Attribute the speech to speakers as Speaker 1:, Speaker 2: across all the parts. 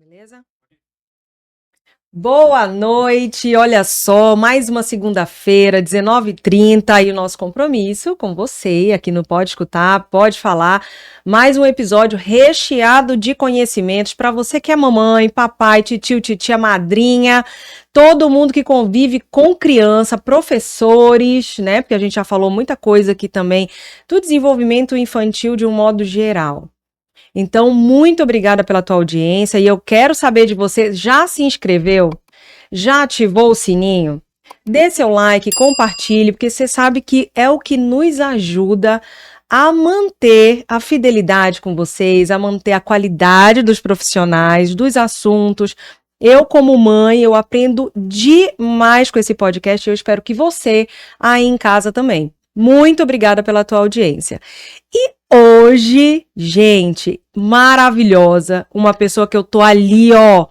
Speaker 1: Beleza? Boa noite, olha só, mais uma segunda-feira, 19h30, e o nosso compromisso com você aqui no Pode Escutar, Pode Falar, mais um episódio recheado de conhecimentos para você que é mamãe, papai, titio, titia, madrinha, todo mundo que convive com criança, professores, né, porque a gente já falou muita coisa aqui também, do desenvolvimento infantil de um modo geral. Então, muito obrigada pela tua audiência e eu quero saber de você, já se inscreveu? Já ativou o sininho? Dê seu like, compartilhe, porque você sabe que é o que nos ajuda a manter a fidelidade com vocês, a manter a qualidade dos profissionais, dos assuntos. Eu, como mãe, eu aprendo demais com esse podcast e eu espero que você aí em casa também. Muito obrigada pela tua audiência. E hoje, gente, maravilhosa, uma pessoa que eu tô ali, ó,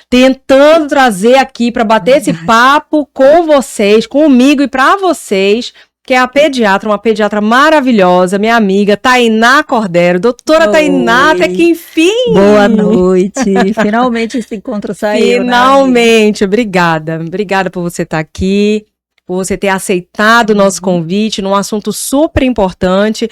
Speaker 1: tentando trazer aqui para bater esse papo com vocês, comigo e para vocês, que é a pediatra, uma pediatra maravilhosa, minha amiga Tainá Cordero. Doutora Tainá, até que enfim!
Speaker 2: Boa noite! Finalmente esse encontro saiu,
Speaker 1: Finalmente! Né, obrigada por você estar aqui, por você ter aceitado o nosso convite num assunto super importante.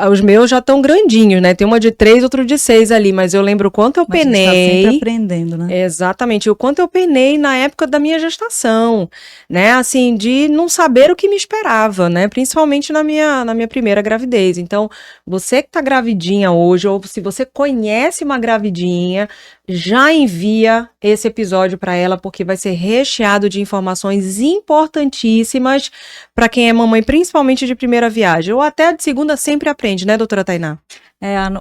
Speaker 1: Os meus já estão grandinhos, né? Tem uma de 3, outro de 6 ali, mas eu lembro o quanto eu penei.
Speaker 2: A gente tá sempre aprendendo, né?
Speaker 1: Exatamente, o quanto eu penei na época da minha gestação, né? Assim, de não saber o que me esperava, né? Principalmente na minha primeira gravidez. Então, você que tá gravidinha hoje, ou se você conhece uma gravidinha, já envia esse episódio para ela, porque vai ser recheado de informações importantíssimas para quem é mamãe, principalmente de primeira viagem, ou até de segunda sempre aprende, né, doutora Tainá?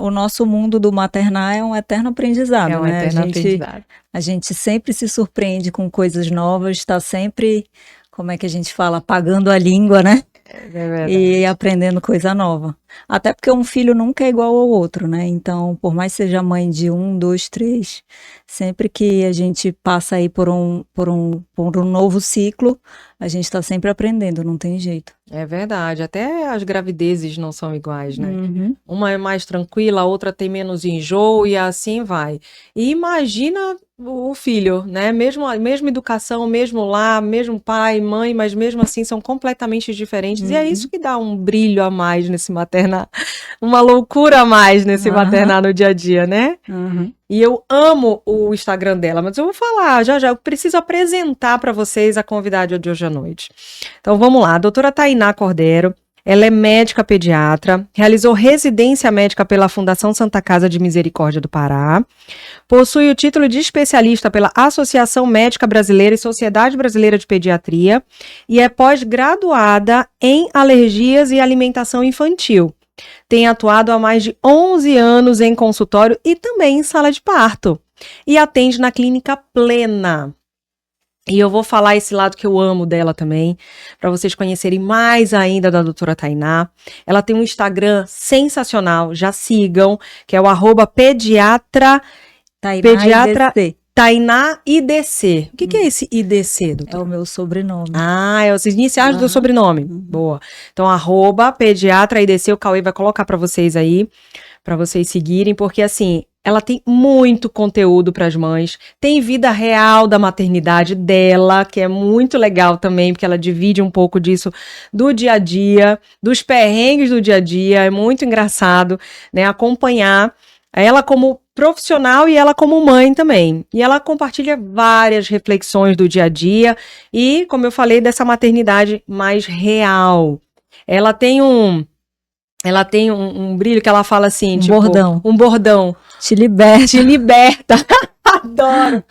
Speaker 2: O nosso mundo do maternar é um eterno aprendizado,
Speaker 1: é um
Speaker 2: né?
Speaker 1: Eterno aprendizado.
Speaker 2: A gente sempre se surpreende com coisas novas, está sempre, como é que a gente fala, apagando a língua, né?
Speaker 1: É verdade.
Speaker 2: E aprendendo coisa nova. Até porque um filho nunca é igual ao outro, né? Então, por mais que seja mãe de 1, 2, 3, sempre que a gente passa aí por um novo ciclo, a gente está sempre aprendendo, não tem jeito.
Speaker 1: É verdade, até as gravidezes não são iguais, né?
Speaker 2: Uhum.
Speaker 1: Uma é mais tranquila, a outra tem menos enjoo e assim vai. E imagina o filho, né? A mesma educação, mesmo lar, mesmo pai, mãe, mas mesmo assim são completamente diferentes. E é isso que dá um brilho a mais nesse maternar, uma loucura a mais nesse maternar no dia a dia, né? E eu amo o Instagram dela, mas eu vou falar já, eu preciso apresentar para vocês a convidada de hoje à noite. Então vamos lá, a doutora Tainá Cordero, ela é médica pediatra, realizou residência médica pela Fundação Santa Casa de Misericórdia do Pará, possui o título de especialista pela Associação Médica Brasileira e Sociedade Brasileira de Pediatria e é pós-graduada em alergias e alimentação infantil. Tem atuado há mais de 11 anos em consultório e também em sala de parto. E atende na clínica Plena. E eu vou falar esse lado que eu amo dela também, para vocês conhecerem mais ainda da doutora Tainá. Ela tem um Instagram sensacional, já sigam, que é o @pediatra Tainá IDC. O que é esse IDC, doutora?
Speaker 2: É o meu sobrenome.
Speaker 1: É os iniciais do sobrenome. Boa. Então, @pediatra IDC, o Cauê vai colocar para vocês aí, para vocês seguirem, porque assim, ela tem muito conteúdo para as mães, tem vida real da maternidade dela, que é muito legal também, porque ela divide um pouco disso do dia a dia, dos perrengues do dia a dia, é muito engraçado, né, acompanhar ela como profissional e ela como mãe também. E ela compartilha várias reflexões do dia a dia e, como eu falei, dessa maternidade mais real. Ela tem um brilho que ela fala assim, um bordão.
Speaker 2: Te liberta.
Speaker 1: Te liberta. Adoro.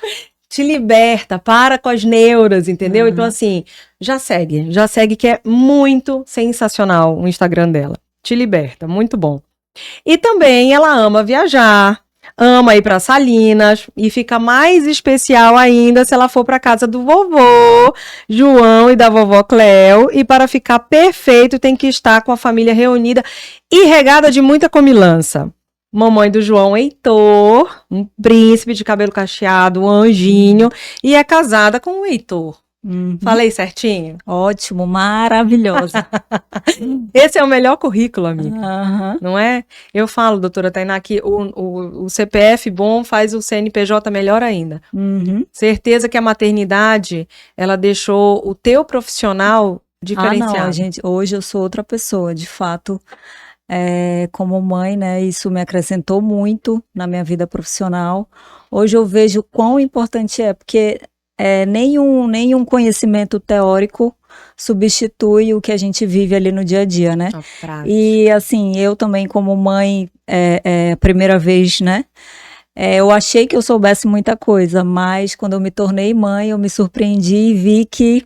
Speaker 1: Te liberta, para com as neuras, entendeu? Então, assim, já segue que é muito sensacional o Instagram dela. Te liberta, muito bom. E também ela ama viajar, ama ir para Salinas e fica mais especial ainda se ela for para casa do vovô João e da vovó Cléo. E para ficar perfeito tem que estar com a família reunida e regada de muita comilança. Mamãe do João Heitor, um príncipe de cabelo cacheado, um anjinho, e é casada com o Heitor.
Speaker 2: Uhum.
Speaker 1: Falei certinho?
Speaker 2: Ótimo, maravilhosa.
Speaker 1: Esse é o melhor currículo, amiga.
Speaker 2: Aham.
Speaker 1: Não é? Eu falo, doutora Tainá, que o CPF bom faz o CNPJ melhor ainda.
Speaker 2: Uhum.
Speaker 1: Certeza que a maternidade, ela deixou o teu profissional diferenciado.
Speaker 2: Gente, hoje eu sou outra pessoa, de fato, como mãe, né, isso me acrescentou muito na minha vida profissional. Hoje eu vejo quão importante porque nenhum conhecimento teórico substitui o que a gente vive ali no dia a dia, né? E assim, eu também como mãe, primeira vez, né? Eu achei que eu soubesse muita coisa, mas quando eu me tornei mãe, eu me surpreendi e vi que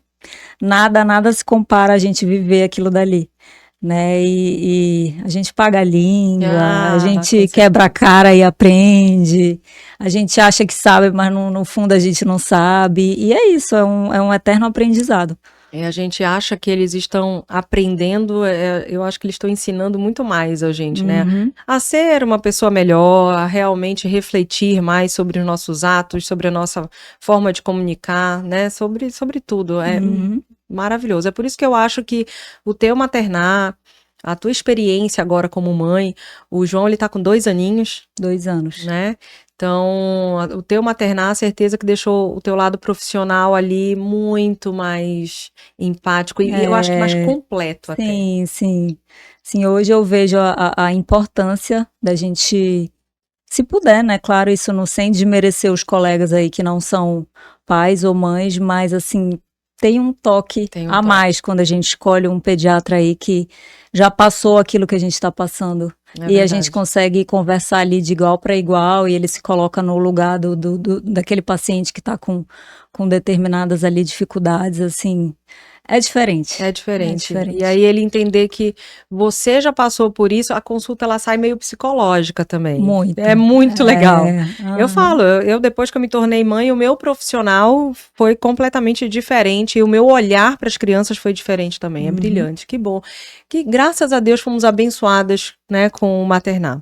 Speaker 2: nada se compara a gente viver aquilo dali, né? E a gente paga a língua, a gente quebra a cara e aprende, a gente acha que sabe, mas no fundo a gente não sabe, e é isso, é um eterno aprendizado.
Speaker 1: A gente acha que eles estão aprendendo, eu acho que eles estão ensinando muito mais a gente, né? A ser uma pessoa melhor, a realmente refletir mais sobre os nossos atos, sobre a nossa forma de comunicar, né? Sobre tudo. É maravilhoso. É por isso que eu acho que o teu maternar, a tua experiência agora como mãe, o João, ele tá com 2 aninhos.
Speaker 2: 2 anos.
Speaker 1: Né? Então, o teu maternar, certeza que deixou o teu lado profissional ali muito mais empático e eu acho que mais completo até.
Speaker 2: Sim. Hoje eu vejo a importância da gente, se puder, né? Claro, isso não sem desmerecer os colegas aí que não são pais ou mães, mas assim, tem um toque a mais quando a gente escolhe um pediatra aí que já passou aquilo que a gente está passando. E a gente consegue conversar ali de igual para igual e ele se coloca no lugar daquele paciente que está com determinadas ali dificuldades, assim, é diferente.
Speaker 1: É diferente. E aí ele entender que você já passou por isso, a consulta ela sai meio psicológica também.
Speaker 2: Muito.
Speaker 1: É muito legal. Eu falo, eu depois que eu me tornei mãe, o meu profissional foi completamente diferente e o meu olhar para as crianças foi diferente também. É brilhante, que bom. Que graças a Deus fomos abençoadas, né, com o maternar.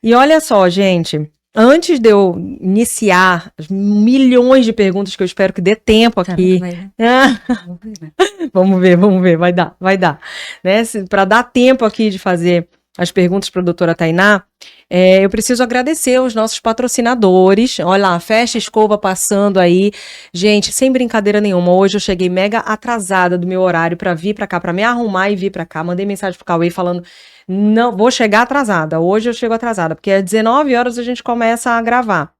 Speaker 1: E olha só, gente, antes de eu iniciar as milhões de perguntas que eu espero que dê tempo aqui. Vamos ver, vai dar. Né? Para dar tempo aqui de fazer as perguntas para a doutora Tainá, eu preciso agradecer os nossos patrocinadores. Olha lá, Festa Escova passando aí. Gente, sem brincadeira nenhuma, hoje eu cheguei mega atrasada do meu horário para vir para cá, para me arrumar e vir para cá. Mandei mensagem pro Cauê falando, não, vou chegar atrasada. Hoje eu chego atrasada, porque às 19 horas a gente começa a gravar.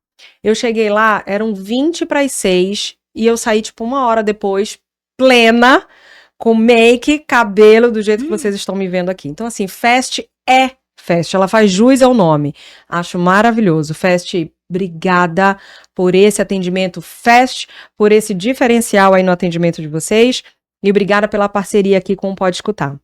Speaker 1: Eu cheguei lá, eram 20 para as 6 e eu saí tipo 1 hora depois, plena, com make, cabelo, do jeito que vocês estão me vendo aqui. Então assim, Fest, ela faz jus ao nome. Acho maravilhoso. Fest, obrigada por esse atendimento. Fest, por esse diferencial aí no atendimento de vocês. E obrigada pela parceria aqui com o Pode Escutar.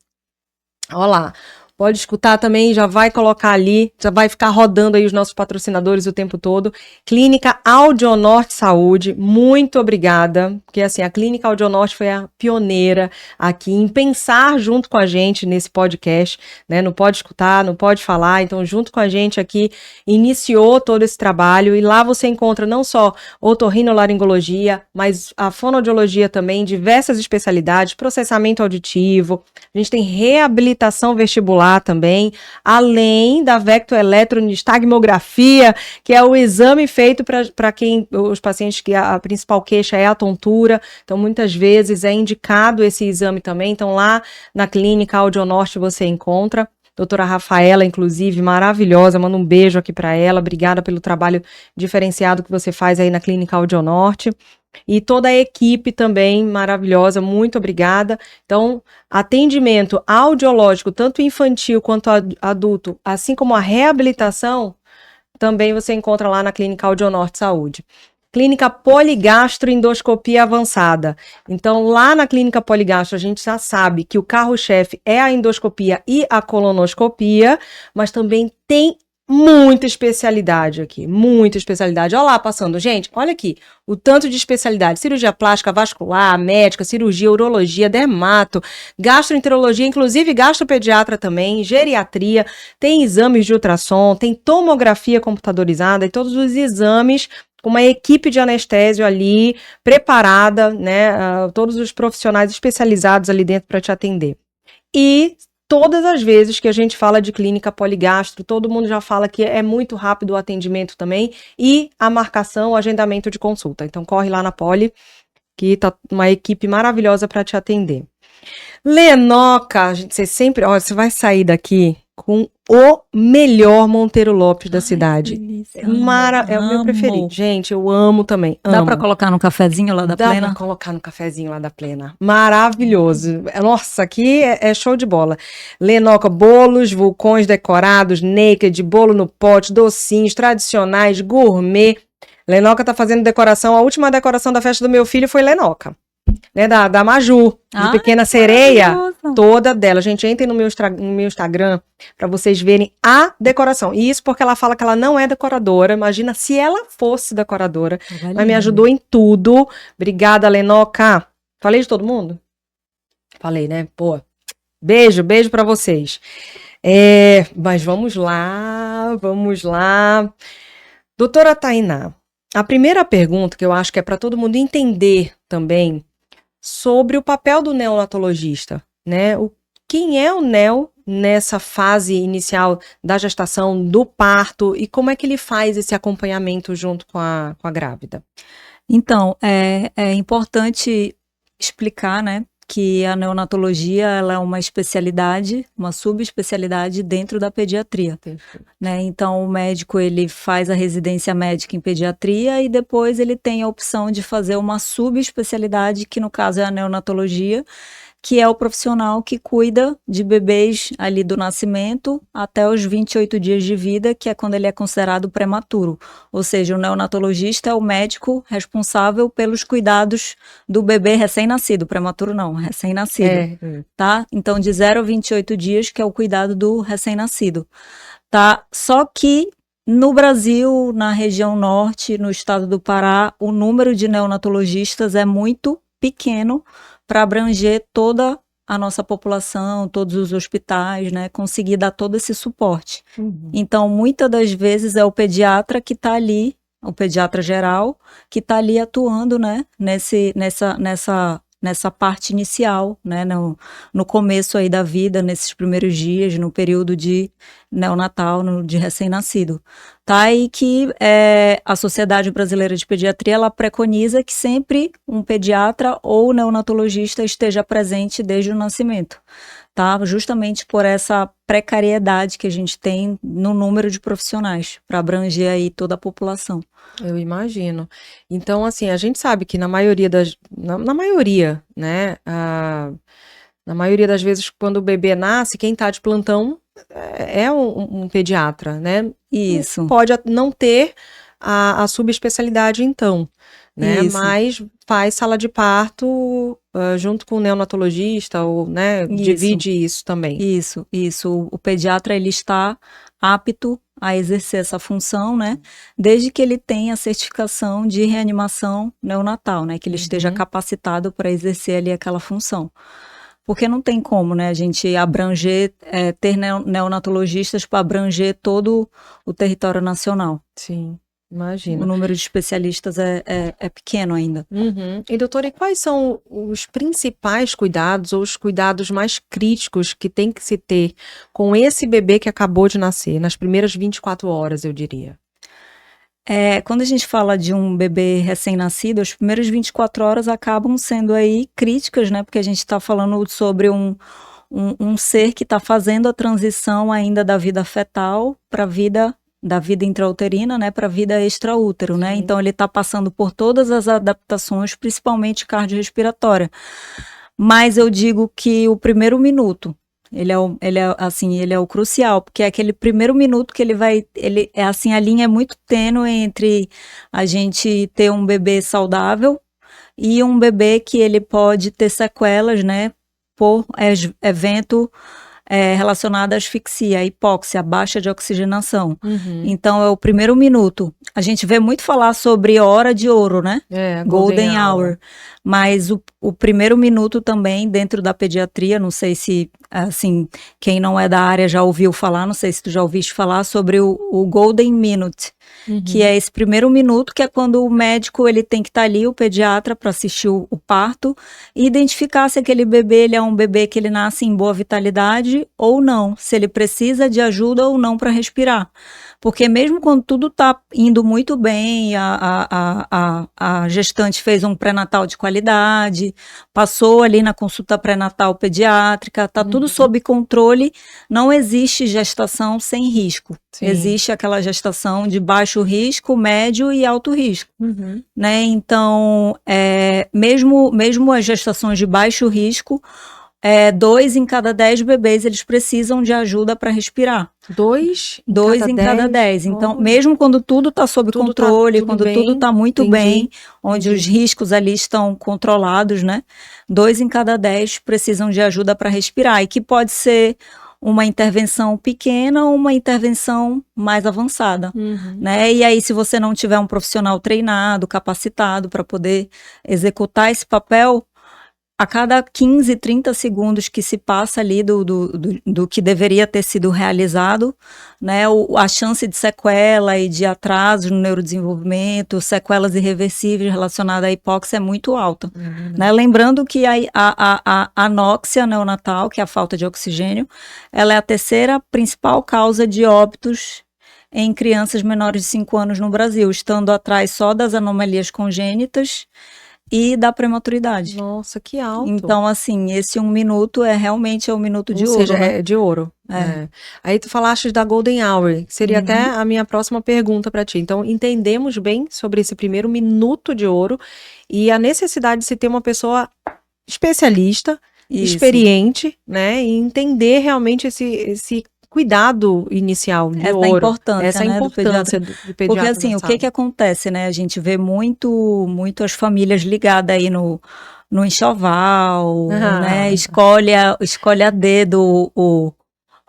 Speaker 1: Olha lá. Pode escutar também, já vai colocar ali, já vai ficar rodando aí os nossos patrocinadores o tempo todo. Clínica Audionorte Saúde, muito obrigada, porque assim, a Clínica Audionorte foi a pioneira aqui em pensar junto com a gente nesse podcast, né, no Pode Escutar, no Pode Falar, então junto com a gente aqui, iniciou todo esse trabalho e lá você encontra não só otorrinolaringologia, mas a fonoaudiologia também, diversas especialidades, processamento auditivo, a gente tem reabilitação vestibular também, além da vectoeletroestagmografia, que é o exame feito para quem os pacientes que a principal queixa é a tontura, então muitas vezes é indicado esse exame também, então lá na Clínica Audionorte você encontra. Doutora Rafaela, inclusive, maravilhosa, manda um beijo aqui para ela, obrigada pelo trabalho diferenciado que você faz aí na Clínica Audionorte. E toda a equipe também maravilhosa, muito obrigada. Então, atendimento audiológico, tanto infantil quanto adulto, assim como a reabilitação, também você encontra lá na Clínica Audionorte Saúde. Clínica Poligastroendoscopia Avançada. Então, lá na Clínica Poligastro, a gente já sabe que o carro-chefe é a endoscopia e a colonoscopia, mas também tem muita especialidade aqui, muita especialidade. Olha lá, passando. Gente, olha aqui, o tanto de especialidade. Cirurgia plástica, vascular, médica, cirurgia, urologia, dermato, gastroenterologia, inclusive gastropediatra também, geriatria, tem exames de ultrassom, tem tomografia computadorizada e todos os exames com uma equipe de anestésio ali, preparada, né? Todos os profissionais especializados ali dentro para te atender. E todas as vezes que a gente fala de clínica poligastro, todo mundo já fala que é muito rápido o atendimento também, e a marcação, o agendamento de consulta. Então corre lá na Poli, que tá uma equipe maravilhosa para te atender. Lenoca, você sempre, olha, você vai sair daqui com o melhor Monteiro Lopes da cidade.
Speaker 2: Delícia,
Speaker 1: É o meu preferido. Gente, eu amo também.
Speaker 2: Dá pra colocar no cafezinho lá da
Speaker 1: Dá
Speaker 2: Plena?
Speaker 1: pra colocar no cafezinho lá da Plena. Maravilhoso. Nossa, aqui é show de bola. Lenoca, bolos, vulcões decorados, naked, bolo no pote, docinhos tradicionais, gourmet. Lenoca tá fazendo decoração. A última decoração da festa do meu filho foi Lenoca. Né, da Maju, de Pequena Sereia, toda dela. Gente, entrem no meu Instagram para vocês verem a decoração. E isso porque ela fala que ela não é decoradora. Imagina se ela fosse decoradora. Mas me ajudou em tudo. Obrigada, Lenoca. Falei de todo mundo? Falei, né? Pô, beijo para vocês. Mas vamos lá. Doutora Tainá, a primeira pergunta que eu acho que é para todo mundo entender também sobre o papel do neonatologista, né? Quem é o neo nessa fase inicial da gestação, do parto, e como é que ele faz esse acompanhamento junto com a grávida?
Speaker 2: Então, é importante explicar, né, que a neonatologia ela é uma especialidade, uma subespecialidade dentro da pediatria, né? Então o médico ele faz a residência médica em pediatria e depois ele tem a opção de fazer uma subespecialidade, que no caso é a neonatologia, que é o profissional que cuida de bebês ali do nascimento até os 28 dias de vida, que é quando ele é considerado prematuro. Ou seja, o neonatologista é o médico responsável pelos cuidados do bebê recém-nascido, prematuro não, recém-nascido, tá? Então, de 0 a 28 dias, que é o cuidado do recém-nascido, tá? Só que no Brasil, na região norte, no estado do Pará, o número de neonatologistas é muito pequeno para abranger toda a nossa população, todos os hospitais, né, conseguir dar todo esse suporte. Então, muitas das vezes é o pediatra que está ali, o pediatra geral, que está ali atuando, né, nessa parte inicial, né, no começo aí da vida, nesses primeiros dias, no período de neonatal, de recém-nascido, tá? E que a Sociedade Brasileira de Pediatria, ela preconiza que sempre um pediatra ou neonatologista esteja presente desde o nascimento, tá? Justamente por essa precariedade que a gente tem no número de profissionais, para abranger aí toda a população.
Speaker 1: Eu imagino. Então, assim, a gente sabe que na maioria na maioria, né, na maioria das vezes, quando o bebê nasce, quem tá de plantão é um pediatra, né?
Speaker 2: Isso.
Speaker 1: Pode não ter a subespecialidade, então, né?
Speaker 2: Isso.
Speaker 1: Mas faz sala de parto junto com o neonatologista, ou, né, divide isso também.
Speaker 2: Isso. O pediatra, ele está apto a exercer essa função, né? Desde que ele tenha a certificação de reanimação neonatal, né? Que ele esteja capacitado para exercer ali aquela função. Porque não tem como, né, a gente abranger, ter neonatologistas para abranger todo o território nacional.
Speaker 1: Sim, imagino.
Speaker 2: O número de especialistas é pequeno ainda.
Speaker 1: E doutora, e quais são os principais cuidados ou os cuidados mais críticos que tem que se ter com esse bebê que acabou de nascer, nas primeiras 24 horas, eu diria?
Speaker 2: Quando a gente fala de um bebê recém-nascido, as primeiras 24 horas acabam sendo aí críticas, né? Porque a gente está falando sobre um ser que está fazendo a transição ainda da vida fetal para a vida da vida intrauterina, né, para a vida extraútero, né? Então ele está passando por todas as adaptações, principalmente cardiorrespiratória. Mas eu digo que o primeiro minuto, ele é o crucial, porque é aquele primeiro minuto que a linha é muito tênue entre a gente ter um bebê saudável e um bebê que ele pode ter sequelas, né, por evento relacionado à asfixia, à hipóxia, baixa de oxigenação. Então é o primeiro minuto. A gente vê muito falar sobre hora de ouro, né? Golden Hour. Mas o primeiro minuto também dentro da pediatria, não sei se, assim, quem não é da área já ouviu falar, não sei se tu já ouviste falar sobre o Golden Minute, que é esse primeiro minuto, que é quando o médico ele tem que estar ali, o pediatra, para assistir o parto, e identificar se aquele bebê ele é um bebê que ele nasce em boa vitalidade ou não, se ele precisa de ajuda ou não para respirar. Porque mesmo quando tudo está indo muito bem, a gestante fez um pré-natal de qualidade, passou ali na consulta pré-natal pediátrica, está tudo sob controle, não existe gestação sem risco. Sim. Existe aquela gestação de baixo risco, médio e alto risco. Né? Então, mesmo as gestações de baixo risco, 2 em cada 10 bebês, eles precisam de ajuda para respirar.
Speaker 1: 2
Speaker 2: em cada 10. Então, mesmo quando tudo está sob controle, quando tudo está muito bem, onde os riscos ali estão controlados, né? 2 em cada 10 precisam de ajuda para respirar. E que pode ser uma intervenção pequena ou uma intervenção mais avançada, né? E aí, se você não tiver um profissional treinado, capacitado para poder executar esse papel, a cada 15, 30 segundos que se passa ali do que deveria ter sido realizado, né, a chance de sequela e de atraso no neurodesenvolvimento, sequelas irreversíveis relacionadas à hipóxia é muito alta. Né? Lembrando que a anóxia neonatal, que é a falta de oxigênio, ela é a terceira principal causa de óbitos em crianças menores de 5 anos no Brasil, estando atrás só das anomalias congênitas e da prematuridade.
Speaker 1: Nossa, que alto.
Speaker 2: Então, assim, esse 1 minuto realmente é um minuto de
Speaker 1: ouro. Ou seja, né? É de ouro. Aí tu falaste da Golden Hour, que seria até a minha próxima pergunta para ti. Então, entendemos bem sobre esse primeiro minuto de ouro e a necessidade de se ter uma pessoa especialista, experiente, né? E entender realmente esse cuidado inicial de ouro.
Speaker 2: Essa importância,
Speaker 1: do pediatra.
Speaker 2: Porque assim, o que acontece, né? A gente vê muito as famílias ligadas aí no enxoval, né? Escolhe a dedo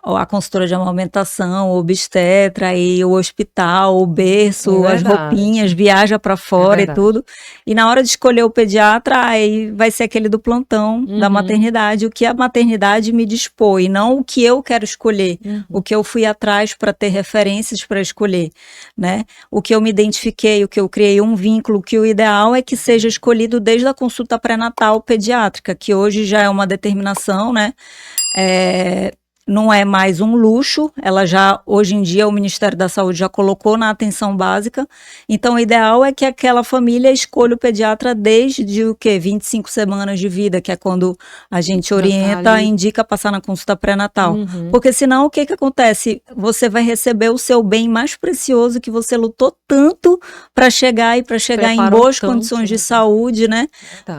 Speaker 2: a consultora de amamentação, o obstetra e o hospital, o berço, as roupinhas, viaja para fora e tudo. E na hora de escolher o pediatra, aí vai ser aquele do plantão da maternidade, o que a maternidade me dispõe, não o que eu quero escolher, o que eu fui atrás para ter referências para escolher, né? O que eu me identifiquei, o que eu criei um vínculo, que o ideal é que seja escolhido desde a consulta pré-natal pediátrica, que hoje já é uma determinação, né? Não é mais um luxo, hoje em dia o Ministério da Saúde já colocou na atenção básica, então o ideal é que aquela família escolha o pediatra desde 25 semanas de vida, que é quando a gente orienta e indica passar na consulta pré-natal, porque senão o que acontece? Você vai receber o seu bem mais precioso que você lutou tanto para chegar em boas condições de saúde, né?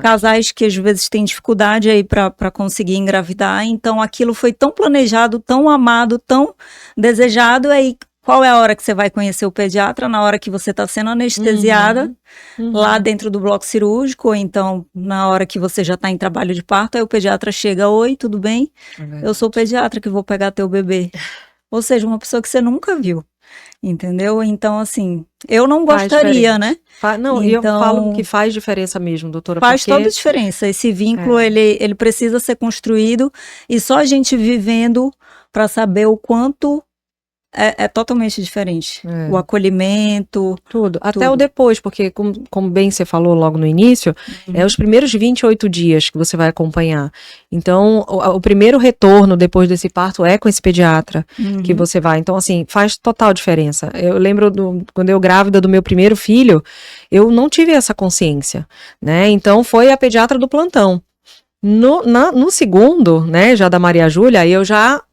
Speaker 2: Casais que às vezes têm dificuldade aí para conseguir engravidar, então aquilo foi tão planejado, tão amado, tão desejado, aí qual é a hora que você vai conhecer o pediatra? Na hora que você está sendo anestesiada, lá dentro do bloco cirúrgico, ou então na hora que você já está em trabalho de parto, aí o pediatra chega, oi, tudo bem? Eu sou o pediatra que vou pegar teu bebê. Ou seja, uma pessoa que você nunca viu, entendeu? Então, assim, eu não gostaria, né?
Speaker 1: E eu falo que faz diferença mesmo, doutora.
Speaker 2: Faz toda a diferença. Esse vínculo, ele precisa ser construído e só a gente vivendo para saber o quanto é totalmente diferente. O acolhimento.
Speaker 1: Tudo. Até o depois, porque como bem você falou logo no início, é os primeiros 28 dias que você vai acompanhar. Então, o primeiro retorno depois desse parto é com esse pediatra que você vai. Então, assim, faz total diferença. Eu lembro quando eu grávida do meu primeiro filho, eu não tive essa consciência, né? Então, foi a pediatra do plantão. No segundo, né, já da Maria Júlia, aí eu já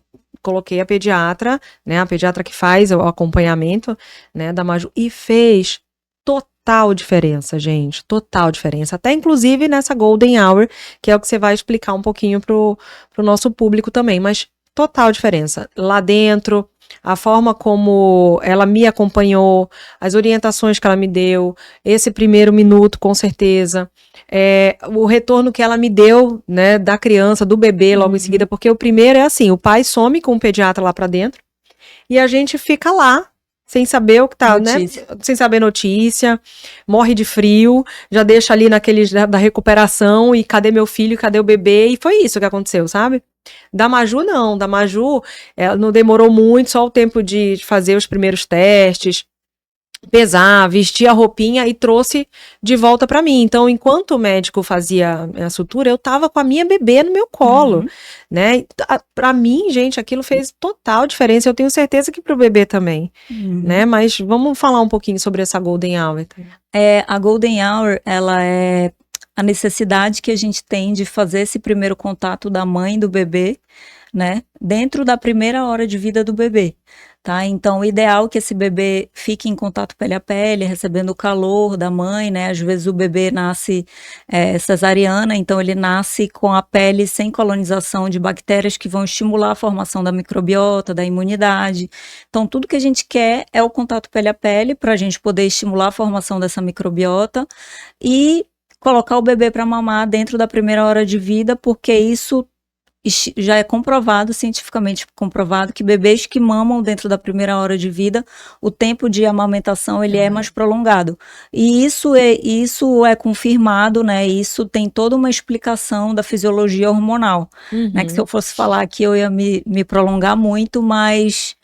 Speaker 1: coloquei a pediatra, né, a pediatra que faz o acompanhamento, né, da Maju, e fez total diferença, gente, total diferença, até inclusive nessa Golden Hour, que é o que você vai explicar um pouquinho pro nosso público também, mas total diferença, lá dentro, a forma como ela me acompanhou, as orientações que ela me deu, esse primeiro minuto, com certeza, o retorno que ela me deu, né, da criança, do bebê logo em seguida, porque o primeiro é assim, o pai some com o pediatra lá pra dentro, e a gente fica lá, sem saber o que tá, notícia, né, sem saber notícia, morre de frio, já deixa ali naqueles da recuperação, e cadê meu filho, cadê o bebê, e foi isso que aconteceu, sabe? Da Maju não, da Maju ela não demorou muito, só o tempo de fazer os primeiros testes, pesar, vestir a roupinha e trouxe de volta para mim. Então, enquanto o médico fazia a sutura, eu tava com a minha bebê no meu colo, né? Para mim, gente, aquilo fez total diferença. Eu tenho certeza que pro bebê também, né? Mas vamos falar um pouquinho sobre essa Golden Hour.
Speaker 2: A Golden Hour, ela é a necessidade que a gente tem de fazer esse primeiro contato da mãe e do bebê, né? Dentro da primeira hora de vida do bebê. Tá? Então, o ideal é que esse bebê fique em contato pele a pele, recebendo o calor da mãe, né? Às vezes o bebê nasce cesariana, então ele nasce com a pele sem colonização de bactérias que vão estimular a formação da microbiota, da imunidade. Então, tudo que a gente quer é o contato pele a pele para a gente poder estimular a formação dessa microbiota e colocar o bebê para mamar dentro da primeira hora de vida, porque isso já é comprovado, cientificamente comprovado, que bebês que mamam dentro da primeira hora de vida, o tempo de amamentação ele é mais prolongado. E isso é confirmado, né? Isso tem toda uma explicação da fisiologia hormonal. Né? Que se eu fosse falar aqui, eu ia me prolongar muito, mas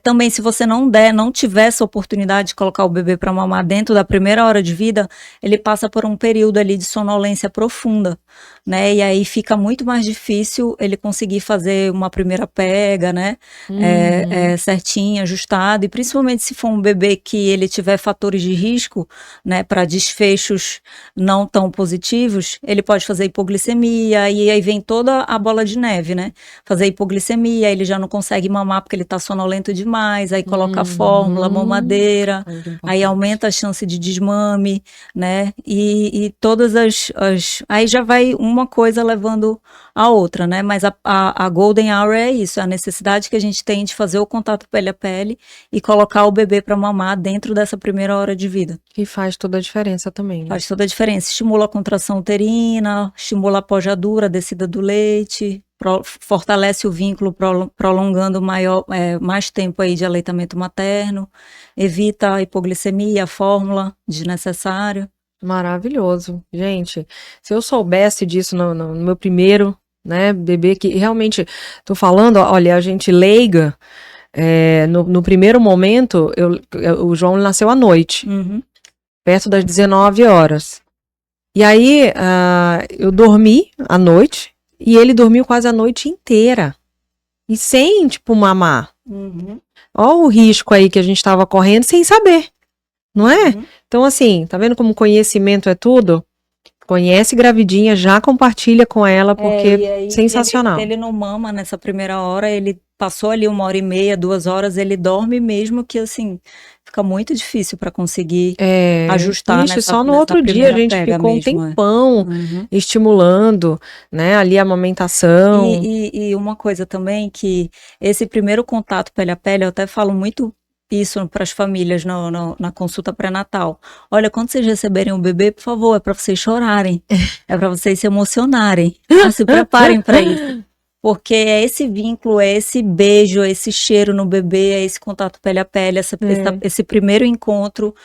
Speaker 2: também se você não tiver essa oportunidade de colocar o bebê para mamar dentro da primeira hora de vida, ele passa por um período ali de sonolência profunda, né? E aí fica muito mais difícil ele conseguir fazer uma primeira pega, né? Certinho, ajustado, e principalmente se for um bebê que ele tiver fatores de risco, né? Para desfechos não tão positivos, ele pode fazer hipoglicemia, e aí vem toda a bola de neve, né? Fazer hipoglicemia, ele já não consegue mamar porque ele tá sonolento demais, aí coloca a fórmula, mamadeira, aí aumenta a chance de desmame, né? E todas aí já vai uma coisa levando a outra, né? Mas a Golden Hour é isso, é a necessidade que a gente tem de fazer o contato pele a pele e colocar o bebê para mamar dentro dessa primeira hora de vida.
Speaker 1: Que faz toda a diferença também, né?
Speaker 2: Faz toda a diferença. Estimula a contração uterina, estimula a pojadura, a descida do leite, fortalece o vínculo, prolongando mais tempo aí de aleitamento materno, evita a hipoglicemia, a fórmula desnecessária.
Speaker 1: Maravilhoso. Gente, se eu soubesse disso no meu primeiro, né, bebê, que realmente, tô falando, olha, a gente leiga, no primeiro momento, o João nasceu à noite, perto das 19 horas. E aí, eu dormi à noite, e ele dormiu quase a noite inteira. E sem, tipo, mamar. Olha o risco aí que a gente tava correndo sem saber. Não é? Então, assim, tá vendo como conhecimento é tudo? Conhece gravidinha, já compartilha com ela, porque
Speaker 2: aí,
Speaker 1: sensacional.
Speaker 2: Se ele não mama nessa primeira hora, ele passou ali 1h30, 2 horas, ele dorme mesmo, que assim, fica muito difícil para conseguir ajustar
Speaker 1: só no outro dia a gente ficou um tempão estimulando, né, ali a amamentação.
Speaker 2: E uma coisa também, que esse primeiro contato pele a pele, eu até falo muito isso para as famílias na consulta pré-natal. Olha, quando vocês receberem um bebê, por favor, é para vocês chorarem, é para vocês se emocionarem, se preparem para isso. Porque é esse vínculo, é esse beijo, é esse cheiro no bebê, é esse contato pele a pele, esse primeiro encontro,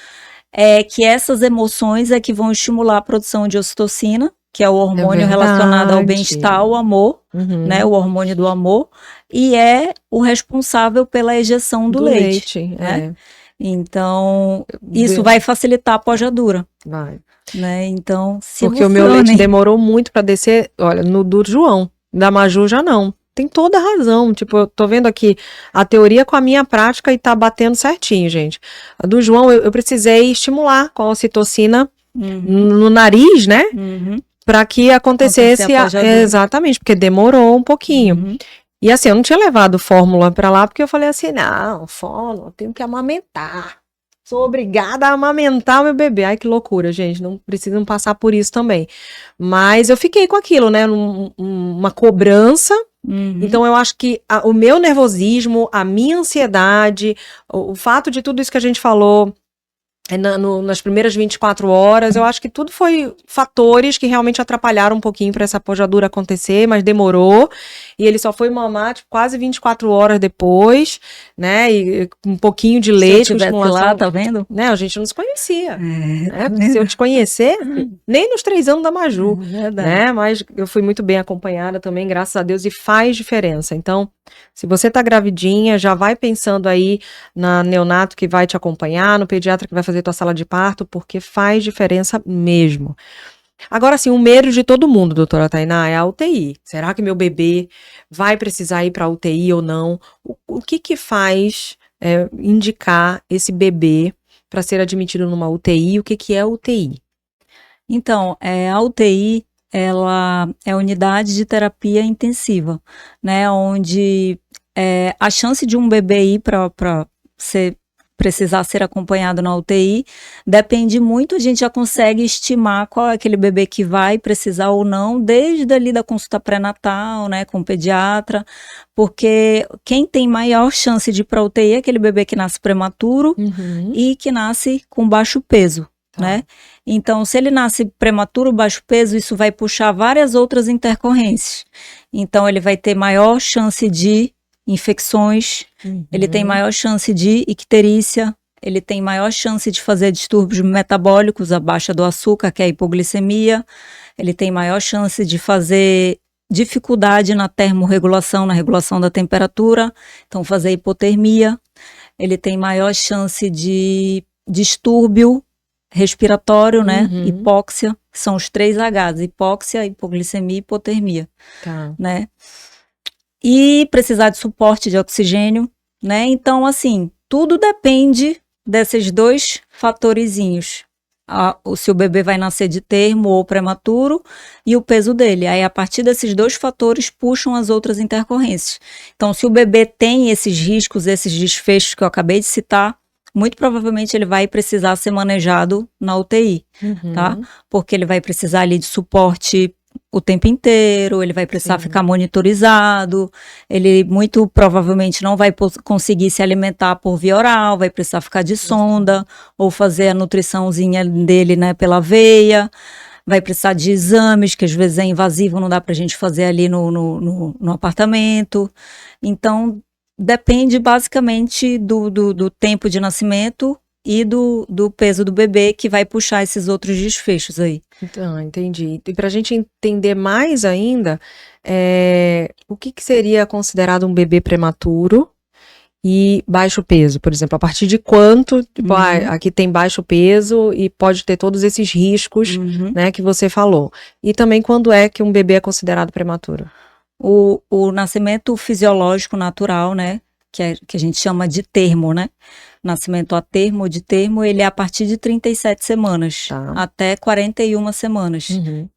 Speaker 2: que essas emoções é que vão estimular a produção de ocitocina, que é o hormônio relacionado ao bem-estar, ao amor, né, o hormônio do amor, e é o responsável pela ejeção do leite. Né? Então, isso vai facilitar a pojadura.
Speaker 1: Vai.
Speaker 2: Né? Então,
Speaker 1: porque o meu leite demorou muito para descer, olha, no do João, da Maju já não. Tem toda a razão, tipo, eu tô vendo aqui a teoria com a minha prática e tá batendo certinho, gente. A do João, eu precisei estimular com a ocitocina no nariz, né? Para que acontecesse exatamente, porque demorou um pouquinho. E assim, eu não tinha levado fórmula para lá, porque eu falei assim, não, fórmula, eu tenho que amamentar. Sou obrigada a amamentar o meu bebê. Ai, que loucura, gente, não precisam passar por isso também. Mas eu fiquei com aquilo, né, uma cobrança. Então eu acho que o meu nervosismo, a minha ansiedade, o fato de tudo isso que a gente falou, nas primeiras 24 horas. Eu acho que tudo foi fatores que realmente atrapalharam um pouquinho para essa pojadura acontecer, mas demorou. E ele só foi mamar tipo, quase 24 horas depois, né? E um pouquinho de leite.
Speaker 2: Se eu estivesse lá, tá vendo?
Speaker 1: Né? A gente não se conhecia.
Speaker 2: Tá
Speaker 1: Né? Se eu te conhecer, nem nos 3 anos da Maju.
Speaker 2: Verdade.
Speaker 1: Né? Mas eu fui muito bem acompanhada também, graças a Deus, e faz diferença. Então, se você tá gravidinha, já vai pensando aí na neonato que vai te acompanhar, no pediatra que vai fazer tua sala de parto, porque faz diferença mesmo. Agora sim, o medo de todo mundo, doutora Tainá, é a UTI. Será que meu bebê vai precisar ir para a UTI ou não? O que faz indicar esse bebê para ser admitido numa UTI? O que é UTI?
Speaker 2: Então, a UTI, ela é a unidade de terapia intensiva, né? Onde a chance de um bebê ir para precisar ser acompanhado na UTI depende muito, a gente já consegue estimar qual é aquele bebê que vai precisar ou não, desde ali da consulta pré-natal, né, com o pediatra, porque quem tem maior chance de ir para UTI é aquele bebê que nasce prematuro e que nasce com baixo peso. Né? Então, se ele nasce prematuro, baixo peso, isso vai puxar várias outras intercorrências. Então, ele vai ter maior chance de infecções, ele tem maior chance de icterícia, ele tem maior chance de fazer distúrbios metabólicos, a baixa do açúcar, que é a hipoglicemia, ele tem maior chance de fazer dificuldade na termorregulação, na regulação da temperatura, então fazer hipotermia, ele tem maior chance de distúrbio respiratório, né, hipóxia, são os 3 Hs, hipóxia, hipoglicemia e hipotermia, né. E precisar de suporte de oxigênio, né? Então, assim, tudo depende desses 2 fatorizinhos. Se o bebê vai nascer de termo ou prematuro e o peso dele. Aí, a partir desses 2 fatores, puxam as outras intercorrências. Então, se o bebê tem esses riscos, esses desfechos que eu acabei de citar, muito provavelmente ele vai precisar ser manejado na UTI, tá? Porque ele vai precisar ali de suporte o tempo inteiro, ele vai precisar ficar monitorizado, ele muito provavelmente não vai conseguir se alimentar por via oral, vai precisar ficar de sonda, ou fazer a nutriçãozinha dele, né, pela veia, vai precisar de exames, que às vezes é invasivo, não dá pra gente fazer ali no apartamento. Então, depende basicamente do tempo de nascimento e do peso do bebê, que vai puxar esses outros desfechos aí.
Speaker 1: Então, entendi. E para a gente entender mais ainda, o que seria considerado um bebê prematuro e baixo peso? Por exemplo, a partir de quanto, tipo, aqui tem baixo peso e pode ter todos esses riscos, né, que você falou. E também quando é que um bebê é considerado prematuro?
Speaker 2: O nascimento fisiológico natural, né, que a gente chama de termo, né? Nascimento a termo ou de termo, ele é a partir de 37 semanas, até 41 semanas.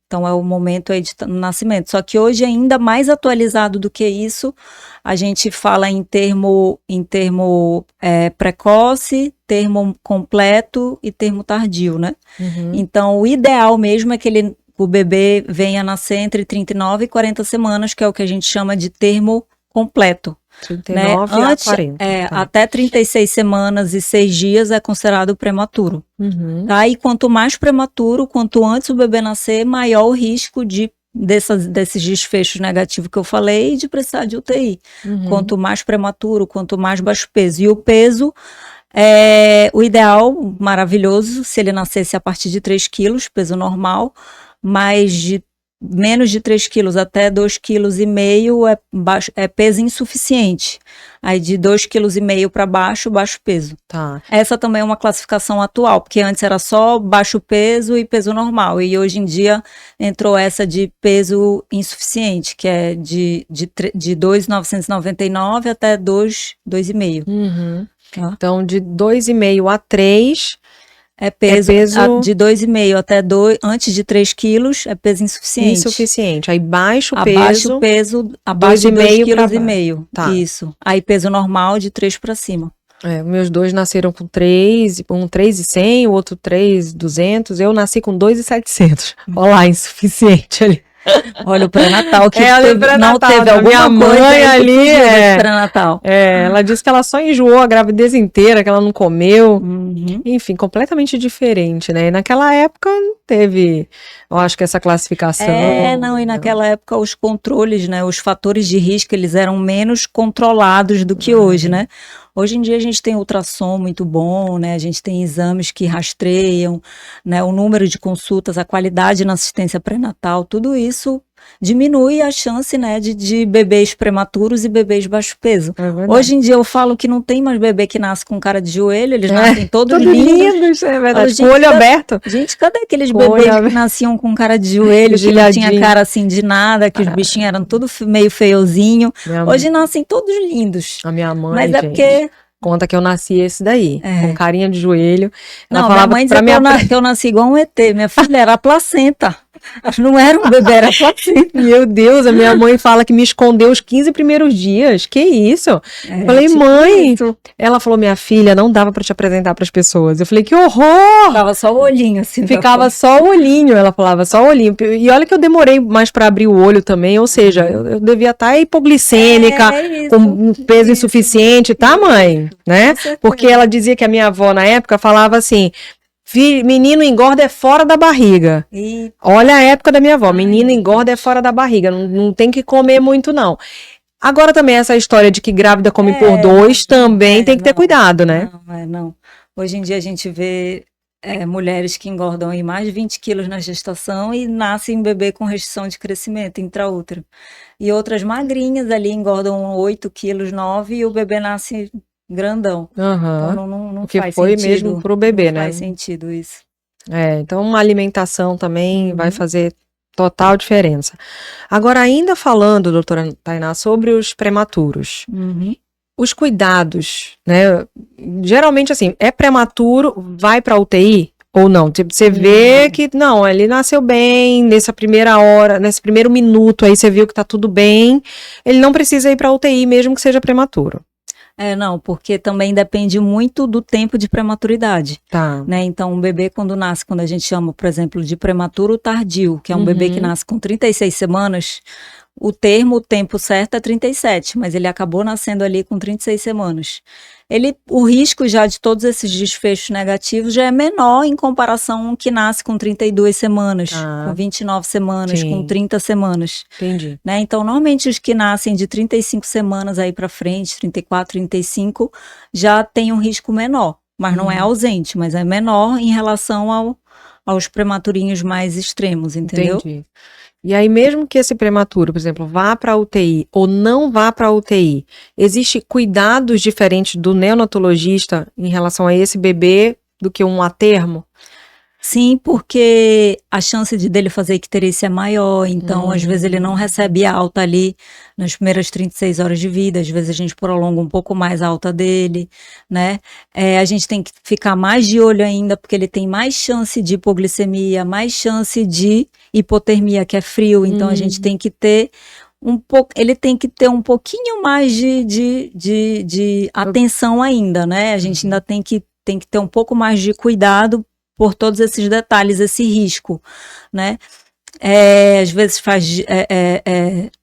Speaker 2: Então, é o momento aí de nascimento. Só que hoje, ainda mais atualizado do que isso, a gente fala em termo precoce, termo completo e termo tardio, né? Então, o ideal mesmo é que o bebê venha nascer entre 39 e 40 semanas, que é o que a gente chama de termo completo.
Speaker 1: 39
Speaker 2: né?
Speaker 1: a 40.
Speaker 2: Até 36 semanas e 6 dias é considerado prematuro. Tá? E quanto mais prematuro, quanto antes o bebê nascer, maior o risco desses desfechos negativos que eu falei, de precisar de UTI. Quanto mais prematuro, quanto mais baixo peso. E o peso, o ideal, maravilhoso, se ele nascesse a partir de 3 quilos, peso normal, mas de menos de 3 quilos até 2,5 kg é peso insuficiente. Aí de 2,5 kg para baixo, baixo peso.
Speaker 1: Tá.
Speaker 2: Essa também é uma classificação atual, porque antes era só baixo peso e peso normal. E hoje em dia entrou essa de peso insuficiente, que é de 2,999 até 2,5. Tá?
Speaker 1: Então, de 2,5 a 3...
Speaker 2: É peso de 2,5 até 2, antes de 3 quilos, é peso insuficiente.
Speaker 1: Insuficiente. Aí baixo
Speaker 2: peso, abaixo de 2,5 kg.
Speaker 1: Tá.
Speaker 2: Isso. Aí peso normal de 3 para cima.
Speaker 1: Meus 2 nasceram com 3, um 3,100, o outro 3,200. Eu nasci com 2,700. Olha lá, insuficiente ali.
Speaker 2: Olha, o pré-natal que
Speaker 1: Olha o
Speaker 2: não
Speaker 1: pré-natal
Speaker 2: teve
Speaker 1: da
Speaker 2: alguma
Speaker 1: minha
Speaker 2: coisa
Speaker 1: mãe
Speaker 2: aí que
Speaker 1: ali,
Speaker 2: fugiu desse pré-natal.
Speaker 1: ela disse que ela só enjoou a gravidez inteira, que ela não comeu.
Speaker 2: Uhum.
Speaker 1: Enfim, completamente diferente, né? E naquela época não teve, eu acho que essa classificação.
Speaker 2: Não, e naquela época os controles, né, os fatores de risco, eles eram menos controlados do que hoje, né? Hoje em dia a gente tem ultrassom muito bom, né? A gente tem exames que rastreiam, né, o número de consultas, a qualidade na assistência pré-natal, tudo isso diminui a chance, né, de bebês prematuros e bebês baixo peso.
Speaker 1: É verdade.
Speaker 2: Hoje em dia eu falo que não tem mais bebê que nasce com cara de joelho, eles nascem todos
Speaker 1: Tudo
Speaker 2: lindos.
Speaker 1: lindos, é verdade.
Speaker 2: Falo,
Speaker 1: Com o olho aberto.
Speaker 2: Gente, cadê aqueles
Speaker 1: Com o olho
Speaker 2: bebês que
Speaker 1: aberto.
Speaker 2: nasciam com cara de joelho, que não tinha cara assim de nada, que os bichinhos eram tudo meio feiozinho. Hoje nascem todos lindos.
Speaker 1: A minha mãe,
Speaker 2: Mas é
Speaker 1: gente,
Speaker 2: porque
Speaker 1: conta que eu nasci esse daí, com carinha de joelho. Ela
Speaker 2: não,
Speaker 1: falava
Speaker 2: minha mãe
Speaker 1: pra
Speaker 2: dizia que eu nasci igual um ET. Minha filha era a placenta. Não era um bebê, era a placenta.
Speaker 1: Meu Deus, a minha mãe fala que me escondeu os 15 primeiros dias. Que isso? Falei,
Speaker 2: tipo
Speaker 1: mãe.
Speaker 2: isso.
Speaker 1: Ela falou, minha filha, não dava pra te apresentar pras pessoas. Eu falei, que horror!
Speaker 2: Ficava só o olhinho assim.
Speaker 1: Ficava só o olhinho, ela falava, só o olhinho. E olha que eu demorei mais pra abrir o olho também, ou seja, eu devia estar hipoglicêmica, com um peso insuficiente, tá, mãe? Né? Porque ela dizia que a minha avó na época falava assim, menino engorda é fora da barriga. Olha a época da minha avó, menino engorda é fora da barriga, não tem que comer muito não. Agora também essa história de que grávida come por dois também tem que ter cuidado, né?
Speaker 2: Não. Hoje em dia a gente vê mulheres que engordam aí mais de 20 quilos na gestação e nascem bebê com restrição de crescimento intraútero. E outras magrinhas ali engordam 8 quilos, 9 e o bebê nasce grandão. Então não
Speaker 1: que
Speaker 2: faz
Speaker 1: foi
Speaker 2: sentido.
Speaker 1: Mesmo pro bebê, né?
Speaker 2: Não faz sentido isso.
Speaker 1: Então uma alimentação também vai fazer total diferença. Agora, ainda falando, doutora Tainá, sobre os prematuros, os cuidados, né? Geralmente, assim, é prematuro, vai pra UTI ou não? Tipo, você vê que, não, ele nasceu bem, nessa primeira hora, nesse primeiro minuto aí, você viu que tá tudo bem, ele não precisa ir pra UTI, mesmo que seja prematuro.
Speaker 2: Não, porque também depende muito do tempo de prematuridade.
Speaker 1: Tá.
Speaker 2: Né? Então, um bebê quando nasce, quando a gente chama, por exemplo, de prematuro tardio, que é um bebê que nasce com 36 semanas, o tempo certo é 37, mas ele acabou nascendo ali com 36 semanas. O risco já de todos esses desfechos negativos já é menor em comparação com o que nasce com 32 semanas, com 29 semanas, com 30 semanas.
Speaker 1: Entendi.
Speaker 2: Né? Então, normalmente os que nascem de 35 semanas aí para frente, 34, 35, já tem um risco menor, mas não é ausente, mas é menor em relação aos prematurinhos mais extremos, entendeu?
Speaker 1: Entendi. E aí, mesmo que esse prematuro, por exemplo, vá para a UTI ou não vá para a UTI, existe cuidados diferentes do neonatologista em relação a esse bebê do que um a termo?
Speaker 2: Sim, porque a chance dele fazer icterícia é maior, então às vezes ele não recebe alta ali nas primeiras 36 horas de vida, às vezes a gente prolonga um pouco mais a alta dele, né? A gente tem que ficar mais de olho ainda, porque ele tem mais chance de hipoglicemia, mais chance de hipotermia, que é frio, então a gente tem que ter ele tem que ter um pouquinho mais de atenção ainda, né? A gente ainda tem que ter um pouco mais de cuidado por todos esses detalhes, esse risco, né? Às vezes faz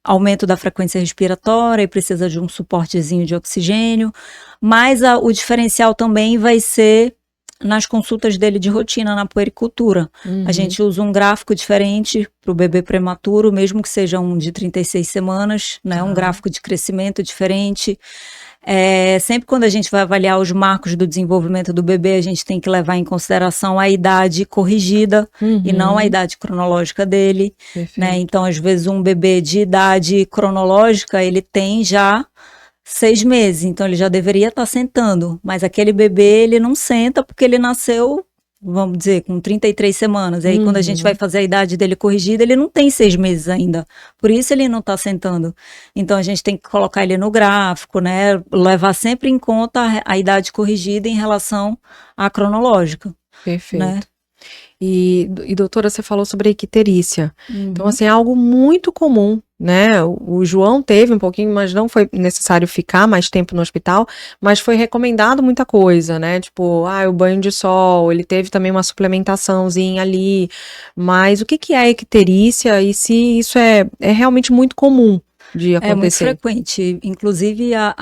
Speaker 2: aumento da frequência respiratória e precisa de um suportezinho de oxigênio, mas o diferencial também vai ser nas consultas dele de rotina na puericultura. A gente usa um gráfico diferente para o bebê prematuro, mesmo que seja um de 36 semanas, né? Um gráfico de crescimento diferente. Sempre quando a gente vai avaliar os marcos do desenvolvimento do bebê, a gente tem que levar em consideração a idade corrigida e não a idade cronológica dele, né? Então, às vezes, um bebê de idade cronológica, ele tem já 6 meses, então ele já deveria estar sentando, mas aquele bebê, ele não senta porque ele nasceu, vamos dizer, com 33 semanas. E aí, quando a gente vai fazer a idade dele corrigida, ele não tem 6 meses ainda. Por isso ele não está sentando. Então, a gente tem que colocar ele no gráfico, né? Levar sempre em conta a idade corrigida em relação à cronológica.
Speaker 1: Perfeito.
Speaker 2: Né?
Speaker 1: E doutora, você falou sobre a icterícia. Então,
Speaker 2: Uhum.
Speaker 1: assim, é algo muito comum, né? O João teve um pouquinho, mas não foi necessário ficar mais tempo no hospital, mas foi recomendado muita coisa, né? Tipo, o banho de sol, ele teve também uma suplementaçãozinha ali. Mas o que que é a icterícia e se isso é realmente muito comum de
Speaker 2: É muito
Speaker 1: acontecer?
Speaker 2: frequente, inclusive a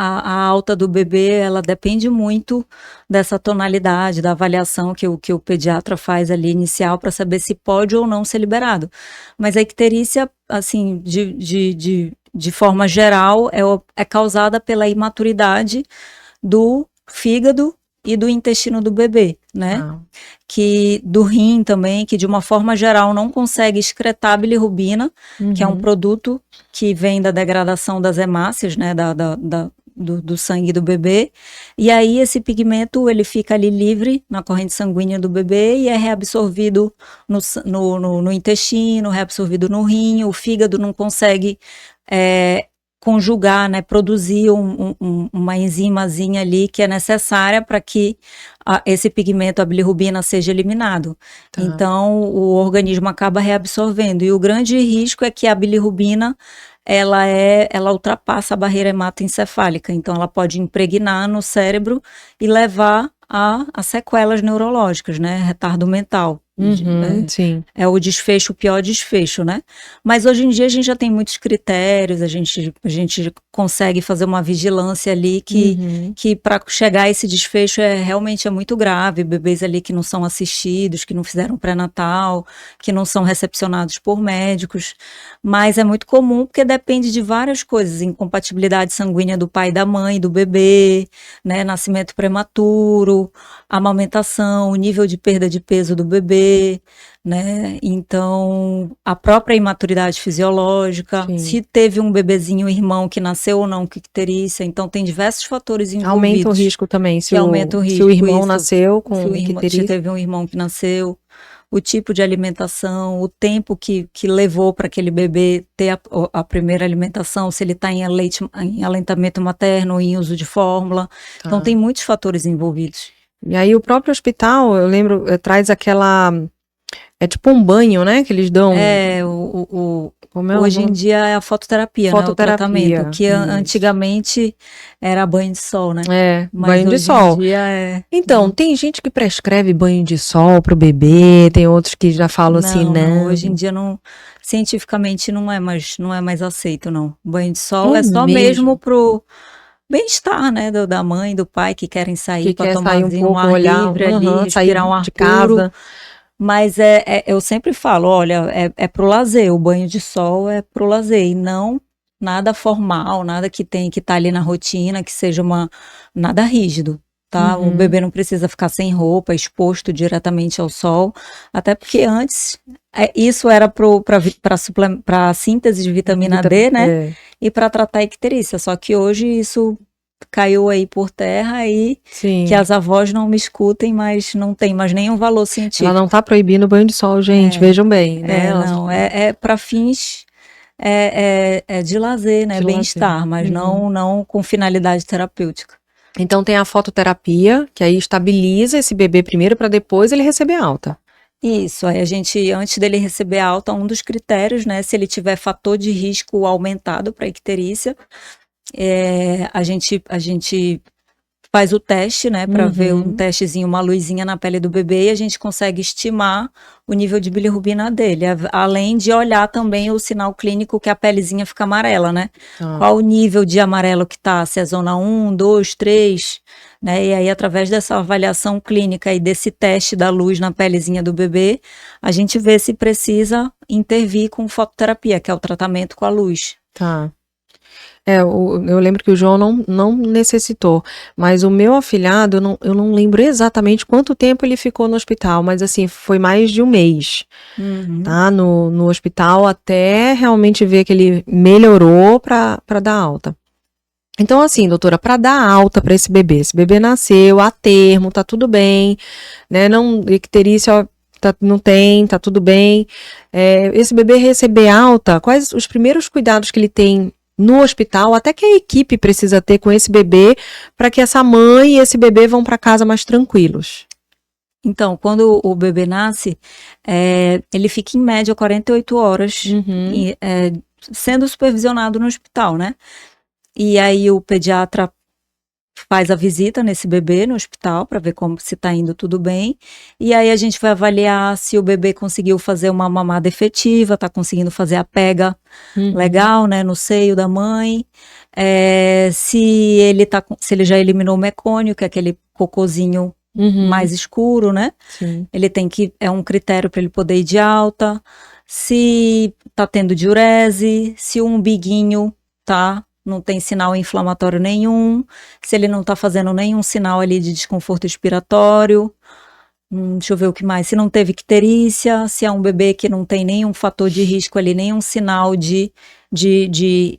Speaker 2: alta do bebê, ela depende muito dessa tonalidade, da avaliação que o pediatra faz ali inicial para saber se pode ou não ser liberado. Mas a icterícia, assim, de forma geral, é causada pela imaturidade do fígado e do intestino do bebê, né?
Speaker 1: Ah,
Speaker 2: Que do rim também, que de uma forma geral não consegue excretar a bilirrubina, que é um
Speaker 1: uhum,
Speaker 2: produto que vem da degradação das hemácias, né, do sangue do bebê, e aí esse pigmento ele fica ali livre na corrente sanguínea do bebê e é reabsorvido no intestino, reabsorvido no rim, o fígado não consegue é, conjugar, né, produzir uma enzimazinha ali que é necessária para que esse pigmento, a bilirrubina, seja eliminado.
Speaker 1: tá.
Speaker 2: Então, o organismo acaba reabsorvendo. E o grande risco é que a bilirrubina, ela ultrapassa a barreira hematoencefálica. Então, ela pode impregnar no cérebro e levar a sequelas neurológicas, né? Retardo mental.
Speaker 1: Uhum, sim.
Speaker 2: É o desfecho, o pior desfecho, né? Mas hoje em dia a gente já tem muitos critérios, a gente consegue fazer uma vigilância ali
Speaker 1: Uhum.
Speaker 2: que para chegar a esse desfecho realmente é muito grave. Bebês ali que não são assistidos, que não fizeram pré-natal, que não são recepcionados por médicos. Mas é muito comum porque depende de várias coisas, incompatibilidade sanguínea do pai e da mãe, do bebê, né? Nascimento prematuro, amamentação, o nível de perda de peso do bebê, né? Então, a própria imaturidade fisiológica,
Speaker 1: Sim.
Speaker 2: se teve um bebezinho, irmão que nasceu ou não com icterícia, então tem diversos fatores
Speaker 1: Aumenta o
Speaker 2: envolvidos
Speaker 1: risco também,
Speaker 2: que aumentam o
Speaker 1: se o
Speaker 2: risco,
Speaker 1: irmão
Speaker 2: isso.
Speaker 1: nasceu
Speaker 2: Se
Speaker 1: com
Speaker 2: se
Speaker 1: icterícia.
Speaker 2: teve um irmão que nasceu, o tipo de alimentação, o tempo que levou para aquele bebê ter a primeira alimentação, se ele está em alentamento materno ou em uso de fórmula. Então,
Speaker 1: Tá.
Speaker 2: tem muitos fatores envolvidos.
Speaker 1: E aí o próprio hospital, eu lembro, traz aquela, é tipo um banho, né, que eles dão,
Speaker 2: É,
Speaker 1: como é o
Speaker 2: hoje em
Speaker 1: nome?
Speaker 2: dia é a fototerapia, né? O tratamento,
Speaker 1: Fototerapia,
Speaker 2: que
Speaker 1: isso.
Speaker 2: antigamente era banho de sol, né?
Speaker 1: É,
Speaker 2: Mas
Speaker 1: banho de
Speaker 2: hoje em
Speaker 1: sol.
Speaker 2: dia é.
Speaker 1: Então, tem gente que prescreve banho de sol pro bebê, tem outros que já falam assim,
Speaker 2: Não, não. Hoje em
Speaker 1: não.
Speaker 2: dia não, cientificamente não é mais aceito, não. Banho de sol
Speaker 1: É
Speaker 2: é só mesmo
Speaker 1: mesmo.
Speaker 2: pro bem-estar, né? Da mãe, do pai que querem sair
Speaker 1: Que
Speaker 2: para
Speaker 1: quer
Speaker 2: tomar
Speaker 1: sair um
Speaker 2: assim, um
Speaker 1: pouco,
Speaker 2: ar
Speaker 1: olhar,
Speaker 2: livre ali,
Speaker 1: aham, sair
Speaker 2: respirar um ar
Speaker 1: de
Speaker 2: puro.
Speaker 1: casa.
Speaker 2: Mas eu sempre falo, olha, é pro lazer, o banho de sol é pro lazer e não nada formal, nada que tem que estar ali na rotina, que seja nada rígido, tá? O
Speaker 1: Uhum.
Speaker 2: bebê não precisa ficar sem roupa, exposto diretamente ao sol, até porque antes isso era para síntese de vitamina D, né?
Speaker 1: É,
Speaker 2: E para tratar a icterícia, só que hoje isso caiu aí por terra e que
Speaker 1: sim.
Speaker 2: as avós não me escutem, mas não tem mais nenhum valor
Speaker 1: Ela não
Speaker 2: científico.
Speaker 1: tá proibindo o banho de sol, gente, vejam bem, né? Ela
Speaker 2: Não, é para fins de lazer, né,
Speaker 1: de lazer.
Speaker 2: bem-estar, mas
Speaker 1: Uhum.
Speaker 2: não com finalidade terapêutica.
Speaker 1: Então tem a fototerapia, que aí estabiliza esse bebê primeiro para depois ele receber alta.
Speaker 2: Isso, aí a gente, antes dele receber alta, um dos critérios, né, se ele tiver fator de risco aumentado para icterícia, a gente faz o teste, né, para ver um
Speaker 1: Uhum.
Speaker 2: testezinho, uma luzinha na pele do bebê e a gente consegue estimar o nível de bilirrubina dele, além de olhar também o sinal clínico que a pelezinha fica amarela, né?
Speaker 1: Tá.
Speaker 2: Qual o nível de amarelo que tá, se é zona 1, 2, 3, né? E aí através dessa avaliação clínica e desse teste da luz na pelezinha do bebê, a gente vê se precisa intervir com fototerapia, que é o tratamento com a luz.
Speaker 1: Tá. Eu lembro que o João não necessitou, mas o meu afilhado, eu não lembro exatamente quanto tempo ele ficou no hospital, mas assim, foi mais de um mês,
Speaker 2: Uhum.
Speaker 1: tá? No hospital, até realmente ver que ele melhorou para dar alta. Então, assim, doutora, para dar alta para esse bebê nasceu a termo, tá tudo bem, né? Não, icterícia, não tem, tá tudo bem. Esse bebê receber alta, quais os primeiros cuidados que ele tem no hospital, até que a equipe precisa ter com esse bebê, para que essa mãe e esse bebê vão para casa mais tranquilos?
Speaker 2: Então, quando o bebê nasce, ele fica em média 48 horas sendo supervisionado no hospital, né? E aí o pediatra faz a visita nesse bebê no hospital para ver como se está indo tudo bem. E aí a gente vai avaliar se o bebê conseguiu fazer uma mamada efetiva, está conseguindo fazer a pega legal, né, no seio da mãe. Se ele já eliminou o mecônio, que é aquele cocôzinho mais escuro, né?
Speaker 1: Sim.
Speaker 2: Ele é um critério para ele poder ir de alta. Se tá tendo diurese, se o umbiguinho não tem sinal inflamatório nenhum, se ele não está fazendo nenhum sinal ali de desconforto respiratório, deixa eu ver o que mais, se não teve icterícia, se é um bebê que não tem nenhum fator de risco ali, nenhum sinal de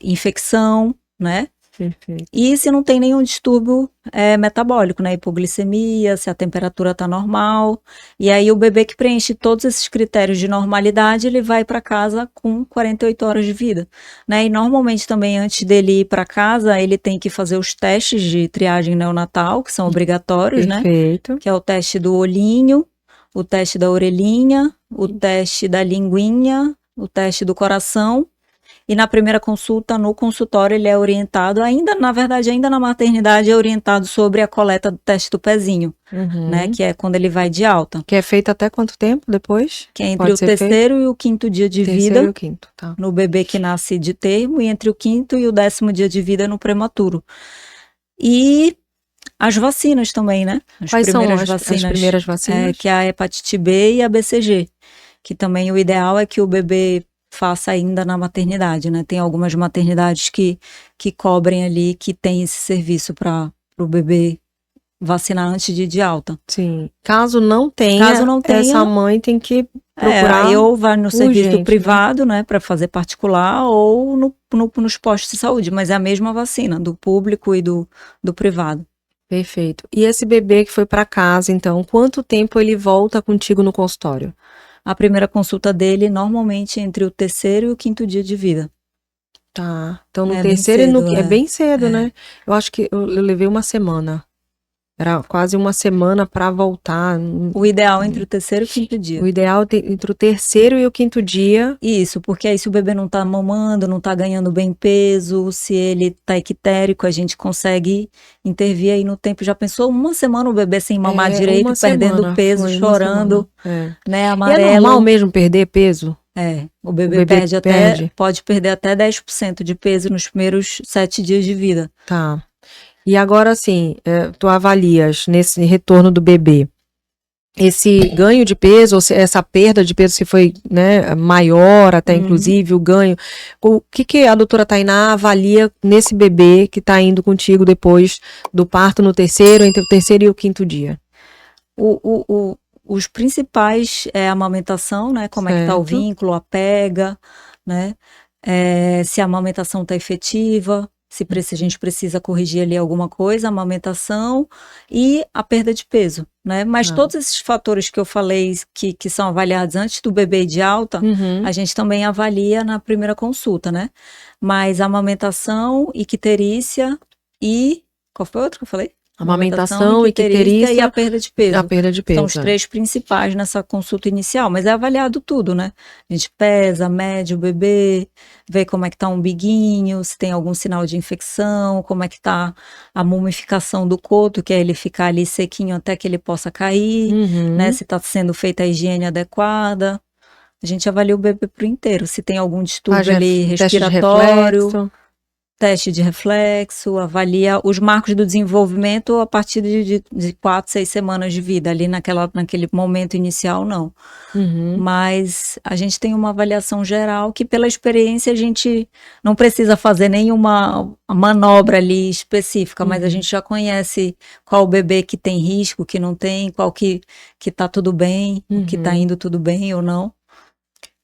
Speaker 2: infecção, né?
Speaker 1: Perfeito.
Speaker 2: E se não tem nenhum distúrbio metabólico, né? Hipoglicemia, se a temperatura está normal. E aí o bebê que preenche todos esses critérios de normalidade, ele vai para casa com 48 horas de vida, né? E normalmente também antes dele ir para casa, ele tem que fazer os testes de triagem neonatal, que são obrigatórios,
Speaker 1: Perfeito.
Speaker 2: né? Que é o teste do olhinho, o teste da orelhinha, o teste da linguinha, o teste do coração. E na primeira consulta, no consultório, ele é orientado, na verdade, ainda na maternidade, é orientado sobre a coleta do teste do pezinho, né? Que é quando ele vai de alta.
Speaker 1: Que é feito até quanto tempo depois?
Speaker 2: Que é entre o terceiro e o quinto dia de vida.
Speaker 1: E o quinto, tá.
Speaker 2: No bebê que nasce de termo, e entre o quinto e o 10º dia de vida no prematuro. E as vacinas também, né?
Speaker 1: Quais são as primeiras vacinas?
Speaker 2: Que é a hepatite B e a BCG. Que também o ideal é que o bebê faça ainda na maternidade, né? Tem algumas maternidades que cobrem ali, que tem esse serviço para o bebê vacinar antes de ir de alta.
Speaker 1: Sim. Caso não tenha, essa mãe tem que procurar.
Speaker 2: Aí ou vai no serviço privado, né, para fazer particular, ou nos postos de saúde, mas é a mesma vacina, do público e do privado.
Speaker 1: Perfeito. E esse bebê que foi para casa, então, quanto tempo ele volta contigo no consultório?
Speaker 2: A primeira consulta dele, normalmente, entre o terceiro e o quinto dia de vida.
Speaker 1: Tá. Então, no terceiro e no quinto. É bem cedo, né? Eu acho que eu levei uma semana. Era quase uma semana para voltar.
Speaker 2: O ideal entre o terceiro e o quinto dia.
Speaker 1: O ideal entre o terceiro e o quinto dia.
Speaker 2: Isso, porque aí se o bebê não tá mamando, não tá ganhando bem peso, se ele tá ictérico, a gente consegue intervir aí no tempo. Já pensou uma semana o bebê sem mamar direito, perdendo peso, chorando, né, amarelo.
Speaker 1: E é normal mesmo perder peso?
Speaker 2: O bebê pode perder até 10% de peso nos primeiros 7 dias de vida.
Speaker 1: Tá. E agora, assim, tu avalias nesse retorno do bebê, esse ganho de peso, ou essa perda de peso, se foi, né, maior até, inclusive, o ganho. O que a doutora Tainá avalia nesse bebê que está indo contigo depois do parto no terceiro, entre o terceiro e o quinto dia?
Speaker 2: Os principais é a amamentação, né, como é que está o vínculo, a pega, né, se a amamentação está efetiva, se a gente precisa corrigir ali alguma coisa, a amamentação e a perda de peso, né? Mas todos esses fatores que eu falei que são avaliados antes do bebê ir de alta, a gente também avalia na primeira consulta, né? Mas a amamentação, icterícia e... Qual foi o outro que eu falei?
Speaker 1: Amamentação, icterícia
Speaker 2: e a perda de peso.
Speaker 1: A perda de peso.
Speaker 2: São os 3 principais nessa consulta inicial, mas é avaliado tudo, né? A gente pesa, mede o bebê, vê como é que tá o umbiguinho, se tem algum sinal de infecção, como é que tá a mumificação do coto, que é ele ficar ali sequinho até que ele possa cair, né? Se tá sendo feita a higiene adequada. A gente avalia o bebê pro inteiro, se tem algum distúrbio ali respiratório. Teste de reflexo, avalia os marcos do desenvolvimento a partir de 4, 6 semanas de vida, ali naquele momento inicial não. Mas a gente tem uma avaliação geral que pela experiência a gente não precisa fazer nenhuma manobra ali específica, mas a gente já conhece qual bebê que tem risco, que não tem, qual que tá tudo bem, que tá indo tudo bem ou não.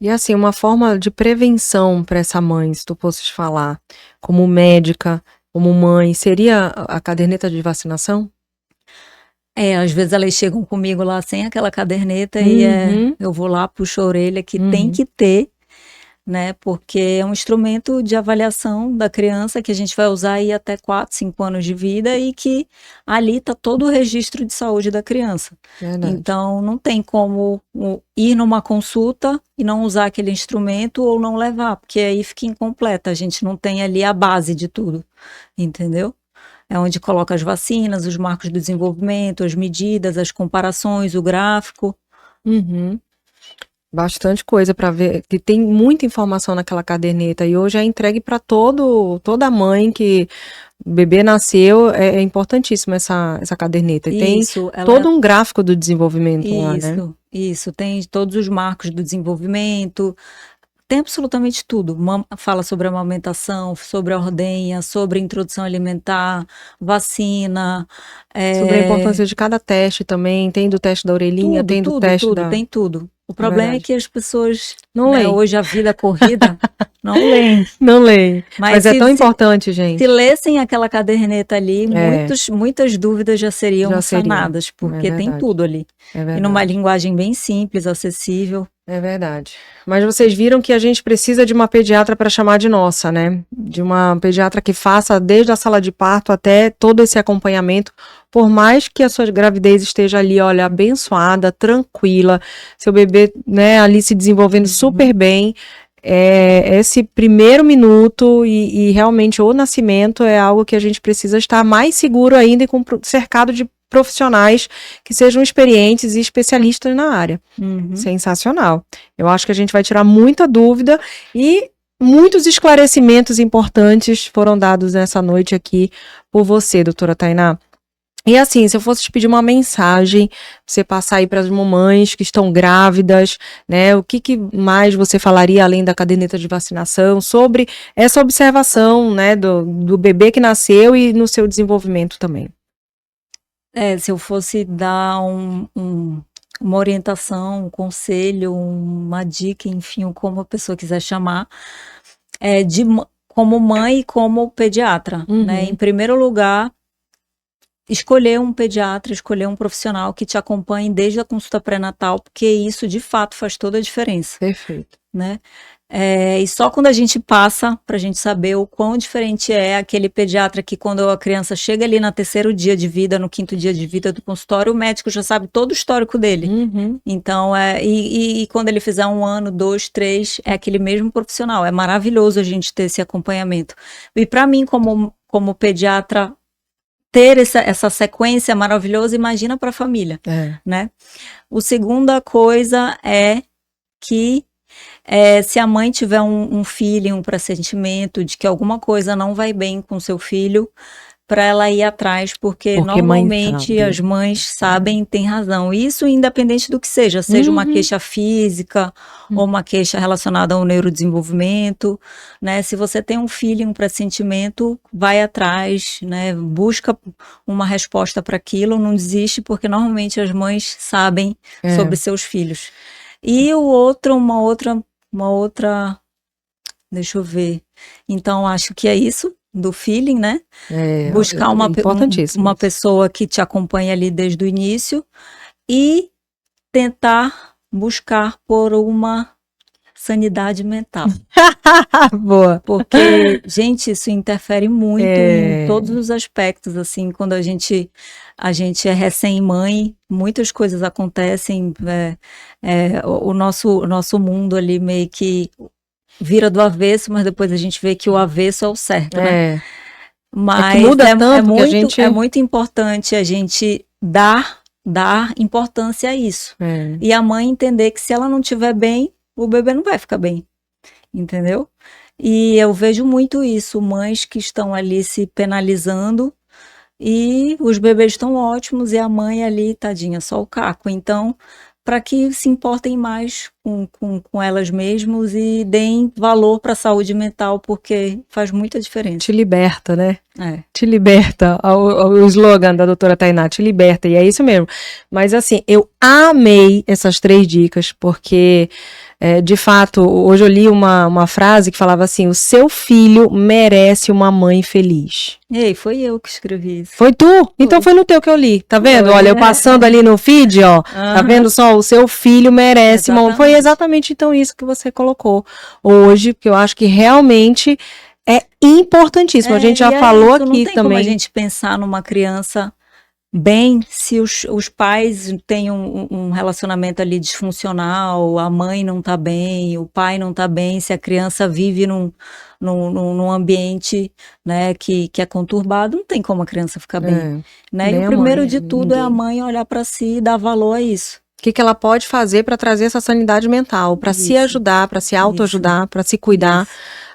Speaker 1: E assim, uma forma de prevenção para essa mãe, se tu fosses falar, como médica, como mãe, seria a caderneta de vacinação?
Speaker 2: Às vezes elas chegam comigo lá sem aquela caderneta e eu vou lá, puxo a orelha que tem que ter, né? Porque é um instrumento de avaliação da criança que a gente vai usar aí até 4, 5 anos de vida e que ali está todo o registro de saúde da criança.
Speaker 1: Verdade.
Speaker 2: Então, não tem como ir numa consulta e não usar aquele instrumento ou não levar, porque aí fica incompleta, a gente não tem ali a base de tudo, entendeu? É onde coloca as vacinas, os marcos do desenvolvimento, as medidas, as comparações, o gráfico.
Speaker 1: Uhum. Bastante coisa para ver, que tem muita informação naquela caderneta e hoje é entregue para toda mãe que o bebê nasceu, é importantíssima essa caderneta. E tem todo um gráfico do desenvolvimento lá, né?
Speaker 2: Isso, tem todos os marcos do desenvolvimento, tem absolutamente tudo. Fala sobre a amamentação, sobre a ordenha, sobre a introdução alimentar, vacina.
Speaker 1: Sobre a importância de cada teste também, tem do teste da orelhinha, tem do teste da...
Speaker 2: Tem tudo. O problema é que as pessoas,
Speaker 1: não leem.
Speaker 2: Hoje a vida corrida, não leem.
Speaker 1: Não leem. Mas é tão importante, gente.
Speaker 2: Se lessem aquela caderneta ali, muitas dúvidas já seriam sanadas, porque tem tudo ali. E numa linguagem bem simples, acessível.
Speaker 1: É verdade. Mas vocês viram que a gente precisa de uma pediatra para chamar de nossa, né? De uma pediatra que faça desde a sala de parto até todo esse acompanhamento, por mais que a sua gravidez esteja ali, olha, abençoada, tranquila, seu bebê, né, ali se desenvolvendo super bem, esse primeiro minuto e realmente o nascimento é algo que a gente precisa estar mais seguro ainda e cercado de profissionais que sejam experientes e especialistas na área. Sensacional. Eu acho que a gente vai tirar muita dúvida e muitos esclarecimentos importantes foram dados nessa noite aqui por você, doutora Tainá. E assim, se eu fosse te pedir uma mensagem, você passar aí para as mamães que estão grávidas, né? O que mais você falaria além da caderneta de vacinação sobre essa observação, né, do bebê que nasceu e no seu desenvolvimento também?
Speaker 2: Se eu fosse dar uma orientação, um conselho, uma dica, enfim, como a pessoa quiser chamar, como mãe e como pediatra, né? Em primeiro lugar, escolher um pediatra, escolher um profissional que te acompanhe desde a consulta pré-natal, porque isso de fato faz toda a diferença.
Speaker 1: Perfeito.
Speaker 2: Né? E só quando a gente passa para a gente saber o quão diferente é aquele pediatra que quando a criança chega ali no 3º dia de vida, no 5º dia de vida do consultório, o médico já sabe todo o histórico dele. Então, e quando ele fizer 1 ano, 2, 3, é aquele mesmo profissional. É maravilhoso a gente ter esse acompanhamento. E para mim, como pediatra, ter essa sequência maravilhosa, imagina para a família, né? A segunda coisa é que se a mãe tiver um feeling, um pressentimento de que alguma coisa não vai bem com seu filho, para ela ir atrás, porque normalmente as mães sabem, têm razão. Isso independente do que seja uma queixa física ou uma queixa relacionada ao neurodesenvolvimento, né? Se você tem um feeling, um pressentimento, vai atrás, né? Busca uma resposta para aquilo, não desiste, porque normalmente as mães sabem sobre seus filhos. E uma outra, deixa eu ver. Então, acho que é isso. Do feeling, né? Buscar uma pessoa que te acompanhe ali desde o início e tentar buscar por uma sanidade mental.
Speaker 1: Boa.
Speaker 2: Porque, gente, isso interfere muito em todos os aspectos, assim, quando a gente é recém-mãe, muitas coisas acontecem, o nosso mundo ali meio que vira do avesso, mas depois a gente vê que o avesso é o certo, né? Mas é muito importante a gente dar importância a isso. E a mãe entender que se ela não estiver bem, o bebê não vai ficar bem, entendeu? E eu vejo muito isso, mães que estão ali se penalizando e os bebês estão ótimos e a mãe ali, tadinha, só o caco. Então, para que se importem mais com elas mesmas e deem valor para a saúde mental, porque faz muita diferença.
Speaker 1: Te liberta, né? Te liberta, o slogan da doutora Tainá, te liberta, e é isso mesmo. Mas assim, eu amei essas 3 dicas, porque de fato, hoje eu li uma frase que falava assim, o seu filho merece uma mãe feliz.
Speaker 2: Ei, foi eu que escrevi isso.
Speaker 1: Foi tu? Então foi no teu que eu li, tá vendo?
Speaker 2: Foi.
Speaker 1: Olha, eu passando ali no feed, ó, tá vendo só? O seu filho merece uma... Foi exatamente então isso que você colocou hoje, porque eu acho que realmente é importantíssimo. A gente já falou aqui
Speaker 2: não tem
Speaker 1: também.
Speaker 2: Como a gente pensar numa criança bem se os pais têm um relacionamento ali disfuncional, a mãe não tá bem, o pai não tá bem, se a criança vive num ambiente, né, que é conturbado, não tem como a criança ficar bem, né? E o primeiro de tudo é a mãe olhar para si e dar valor a isso.
Speaker 1: O que ela pode fazer para trazer essa sanidade mental, para se ajudar, para se autoajudar, para se cuidar.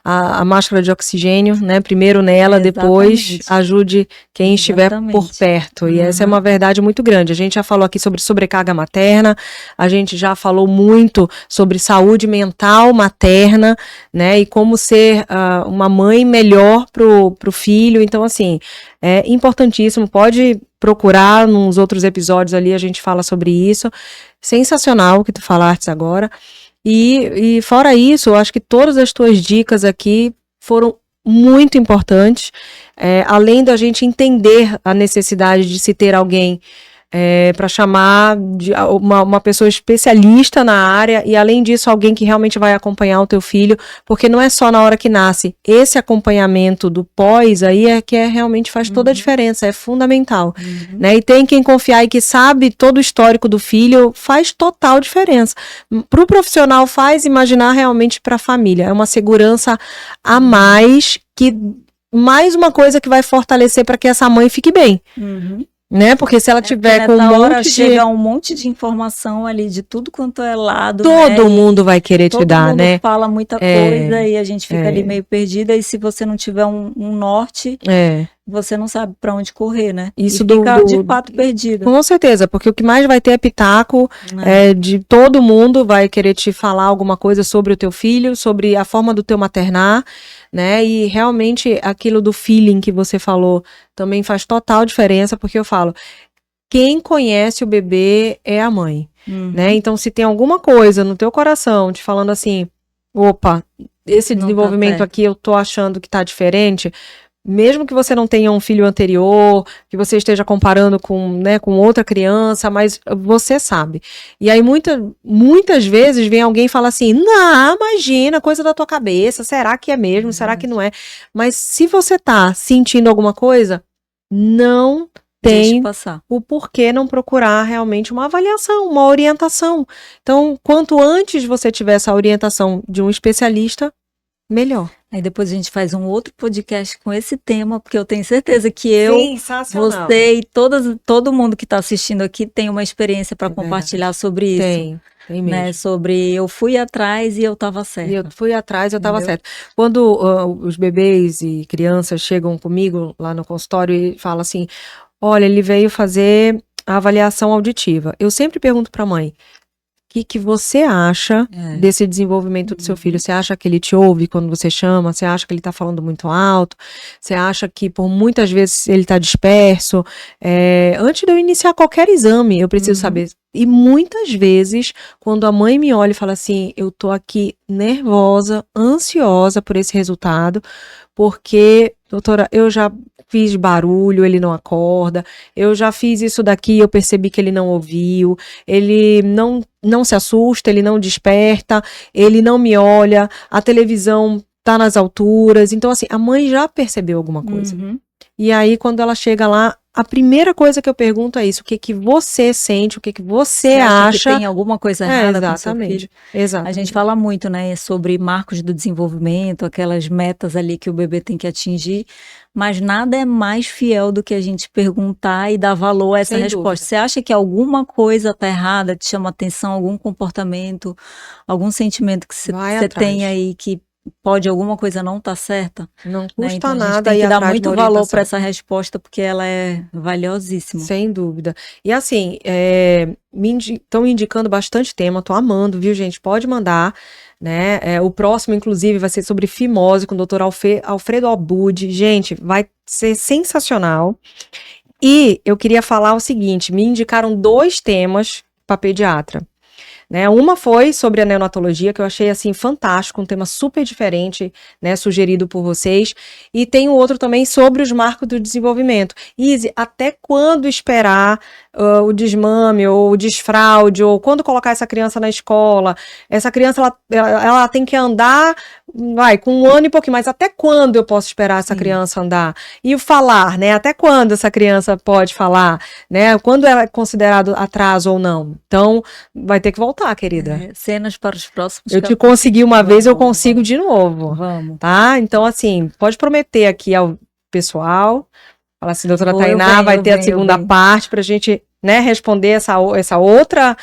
Speaker 1: A máscara de oxigênio, né? Primeiro nela, depois ajude quem estiver por perto. E essa é uma verdade muito grande. A gente já falou aqui sobre sobrecarga materna, a gente já falou muito sobre saúde mental materna, né? E como ser uma mãe melhor pro filho. Então, assim, é importantíssimo. Pode procurar nos outros episódios ali, a gente fala sobre isso. Sensacional o que tu falaste agora. E fora isso, eu acho que todas as tuas dicas aqui foram muito importantes, além da gente entender a necessidade de se ter alguém para chamar de uma pessoa especialista na área e, além disso, alguém que realmente vai acompanhar o teu filho, porque não é só na hora que nasce. Esse acompanhamento do pós aí realmente faz toda a diferença, é fundamental. Né? E tem quem confiar e que sabe todo o histórico do filho, faz total diferença. Para o profissional faz, imaginar realmente para a família. É uma segurança a mais, mais uma coisa que vai fortalecer para que essa mãe fique bem. Né? Porque se ela tiver com
Speaker 2: chega um monte de informação ali de tudo quanto é lado,
Speaker 1: todo mundo vai querer te dar, né?
Speaker 2: Todo mundo fala muita coisa e a gente fica ali meio perdida, e se você não tiver um norte, você não sabe para onde correr, né?
Speaker 1: Isso
Speaker 2: e fica de fato perdido.
Speaker 1: Com certeza, porque o que mais vai ter é pitaco de todo mundo vai querer te falar alguma coisa sobre o teu filho, sobre a forma do teu maternar, né? E realmente aquilo do feeling que você falou também faz total diferença, porque eu falo, quem conhece o bebê é a mãe, né? Então, se tem alguma coisa no teu coração te falando assim, opa, esse desenvolvimento aqui eu tô achando que tá diferente, mesmo que você não tenha um filho anterior, que você esteja comparando com outra criança, mas você sabe. E aí muitas vezes vem alguém e fala assim, não, imagina, coisa da tua cabeça, será que é mesmo, será que não é? Mas se você tá sentindo alguma coisa, não tem o porquê não procurar realmente uma avaliação, uma orientação. Então, quanto antes você tiver essa orientação de um especialista, melhor.
Speaker 2: Aí depois a gente faz um outro podcast com esse tema, porque eu tenho certeza que você e todo mundo que está assistindo aqui tem uma experiência para compartilhar sobre isso.
Speaker 1: Tem mesmo.
Speaker 2: Né? Sobre eu fui atrás e eu estava certa.
Speaker 1: Eu fui atrás e eu estava certa. Quando os bebês e crianças chegam comigo lá no consultório e falam assim, olha, ele veio fazer a avaliação auditiva. Eu sempre pergunto para a mãe, o que você acha desse desenvolvimento do seu filho? Você acha que ele te ouve quando você chama? Você acha que ele está falando muito alto? Você acha que por muitas vezes ele está disperso? Antes de eu iniciar qualquer exame, eu preciso saber. E muitas vezes, quando a mãe me olha e fala assim, eu tô aqui nervosa, ansiosa por esse resultado, porque, doutora, eu já fiz barulho, ele não acorda, eu já fiz isso daqui, eu percebi que ele não ouviu, ele não se assusta, ele não desperta, ele não me olha, a televisão tá nas alturas, então assim, a mãe já percebeu alguma coisa. E aí, quando ela chega lá, a primeira coisa que eu pergunto é isso, o que você sente, o que você acha
Speaker 2: que tem alguma coisa errada com o seu filho?
Speaker 1: Exatamente.
Speaker 2: A gente fala muito, né, sobre marcos do desenvolvimento, aquelas metas ali que o bebê tem que atingir, mas nada é mais fiel do que a gente perguntar e dar valor a essa resposta. Você acha que alguma coisa está errada, te chama atenção, algum comportamento, algum sentimento que você tem aí que pode alguma coisa não estar certa?
Speaker 1: Não custa
Speaker 2: então
Speaker 1: nada.
Speaker 2: A gente tem que dar muito valor para essa resposta, porque ela é valiosíssima.
Speaker 1: Sem dúvida. E assim, estão indicando bastante tema, tô amando, viu, gente? Pode mandar, né? O próximo, inclusive, vai ser sobre fimose com o Dr. Alfredo Abud. Gente, vai ser sensacional. E eu queria falar o seguinte, me indicaram 2 temas para pediatra. né? Uma foi sobre a neonatologia, que eu achei, assim, fantástico, um tema super diferente, né, sugerido por vocês. E tem o outro também sobre os marcos do desenvolvimento. Izzy, até quando esperar o desmame ou o desfraude, ou quando colocar essa criança na escola? Essa criança, ela tem que andar, com 1 ano e pouquinho, mas até quando eu posso esperar essa criança andar? E o falar, né? Até quando essa criança pode falar, né? Quando ela é considerado atraso ou não? Então, vai ter que voltar, querida.
Speaker 2: Cenas para os próximos
Speaker 1: Eu te
Speaker 2: capítulos.
Speaker 1: consegui uma vez, eu consigo de novo.
Speaker 2: Vamos.
Speaker 1: Tá? Então, assim, pode prometer aqui ao pessoal. Falar assim, doutora Tainá, vai ter a segunda parte pra gente, né, responder essa outra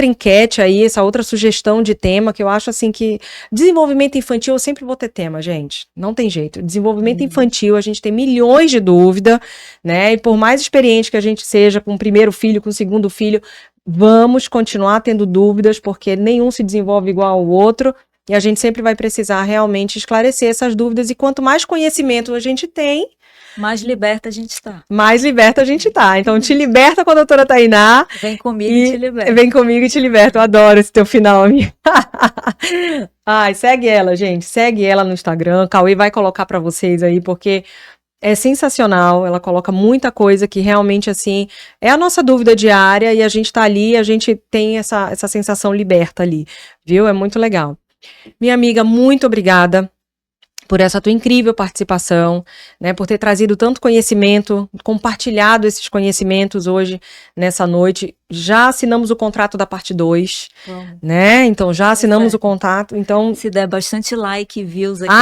Speaker 1: enquete aí, essa outra sugestão de tema, que eu acho assim que desenvolvimento infantil eu sempre vou ter tema, gente. Não tem jeito. Desenvolvimento infantil, a gente tem milhões de dúvidas, né? E por mais experiente que a gente seja com o primeiro filho, com o segundo filho, vamos continuar tendo dúvidas, porque nenhum se desenvolve igual ao outro. E a gente sempre vai precisar realmente esclarecer essas dúvidas. E quanto mais conhecimento a gente tem,
Speaker 2: mais liberta a gente está.
Speaker 1: Mais liberta a gente tá. Então, te liberta com a doutora Tainá.
Speaker 2: Vem comigo e te liberta.
Speaker 1: Vem comigo e te liberta. Eu adoro esse teu final, amiga. Ai, segue ela, gente. Segue ela no Instagram. Cauê vai colocar pra vocês aí, porque é sensacional. Ela coloca muita coisa que realmente, assim, é a nossa dúvida diária e a gente tá ali, a gente tem essa sensação liberta ali, viu? É muito legal. Minha amiga, muito obrigada por essa tua incrível participação, né, por ter trazido tanto conhecimento, compartilhado esses conhecimentos hoje, nessa noite. Já assinamos o contrato da parte 2, né, então já assinamos o contrato, então...
Speaker 2: Se der bastante like e views aqui...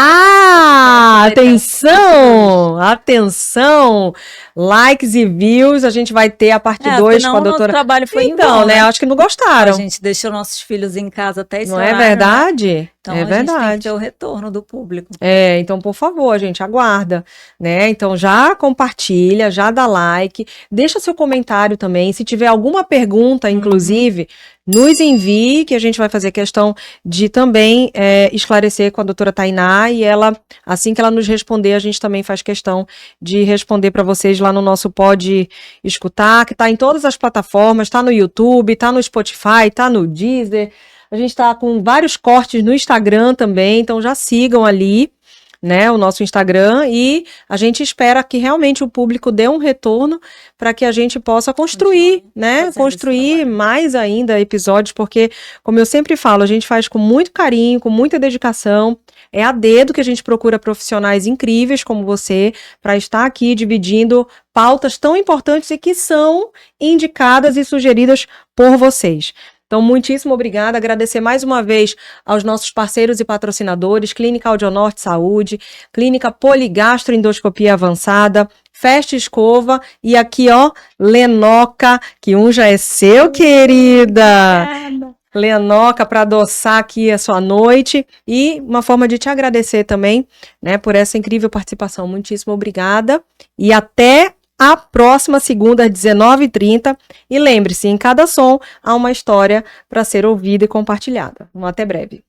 Speaker 1: Atenção, likes e views, a gente vai ter a parte 2 com a doutora...
Speaker 2: o trabalho foi
Speaker 1: então, né, acho que não gostaram.
Speaker 2: A gente deixou nossos filhos em casa até esse
Speaker 1: horário, não é verdade?
Speaker 2: Né? Então,
Speaker 1: é verdade.
Speaker 2: A gente tem que ter o retorno do público.
Speaker 1: Então, por favor, a gente aguarda, né? Então, já compartilha, já dá like, deixa seu comentário também. Se tiver alguma pergunta, inclusive, nos envie, que a gente vai fazer questão de também esclarecer com a doutora Tainá, e ela, assim que ela nos responder, a gente também faz questão de responder para vocês lá no nosso Pode Escutar, que está em todas as plataformas, está no YouTube, está no Spotify, está no Deezer. A gente está com vários cortes no Instagram também, então já sigam ali, né, o nosso Instagram, e a gente espera que realmente o público dê um retorno para que a gente possa construir, né, construir mais ainda episódios, porque, como eu sempre falo, a gente faz com muito carinho, com muita dedicação, é a dedo que a gente procura profissionais incríveis como você, para estar aqui dividindo pautas tão importantes e que são indicadas e sugeridas por vocês. Então, muitíssimo obrigada, agradecer mais uma vez aos nossos parceiros e patrocinadores, Clínica Audionorte Saúde, Clínica Poligastroendoscopia Avançada, Festa Escova e aqui, ó, Lenoca, que um já é seu, querida. Lenoca, para adoçar aqui a sua noite, e uma forma de te agradecer também, né, por essa incrível participação. Muitíssimo obrigada e até a próxima segunda às 19h30. E lembre-se, em cada som há uma história para ser ouvida e compartilhada. Até breve.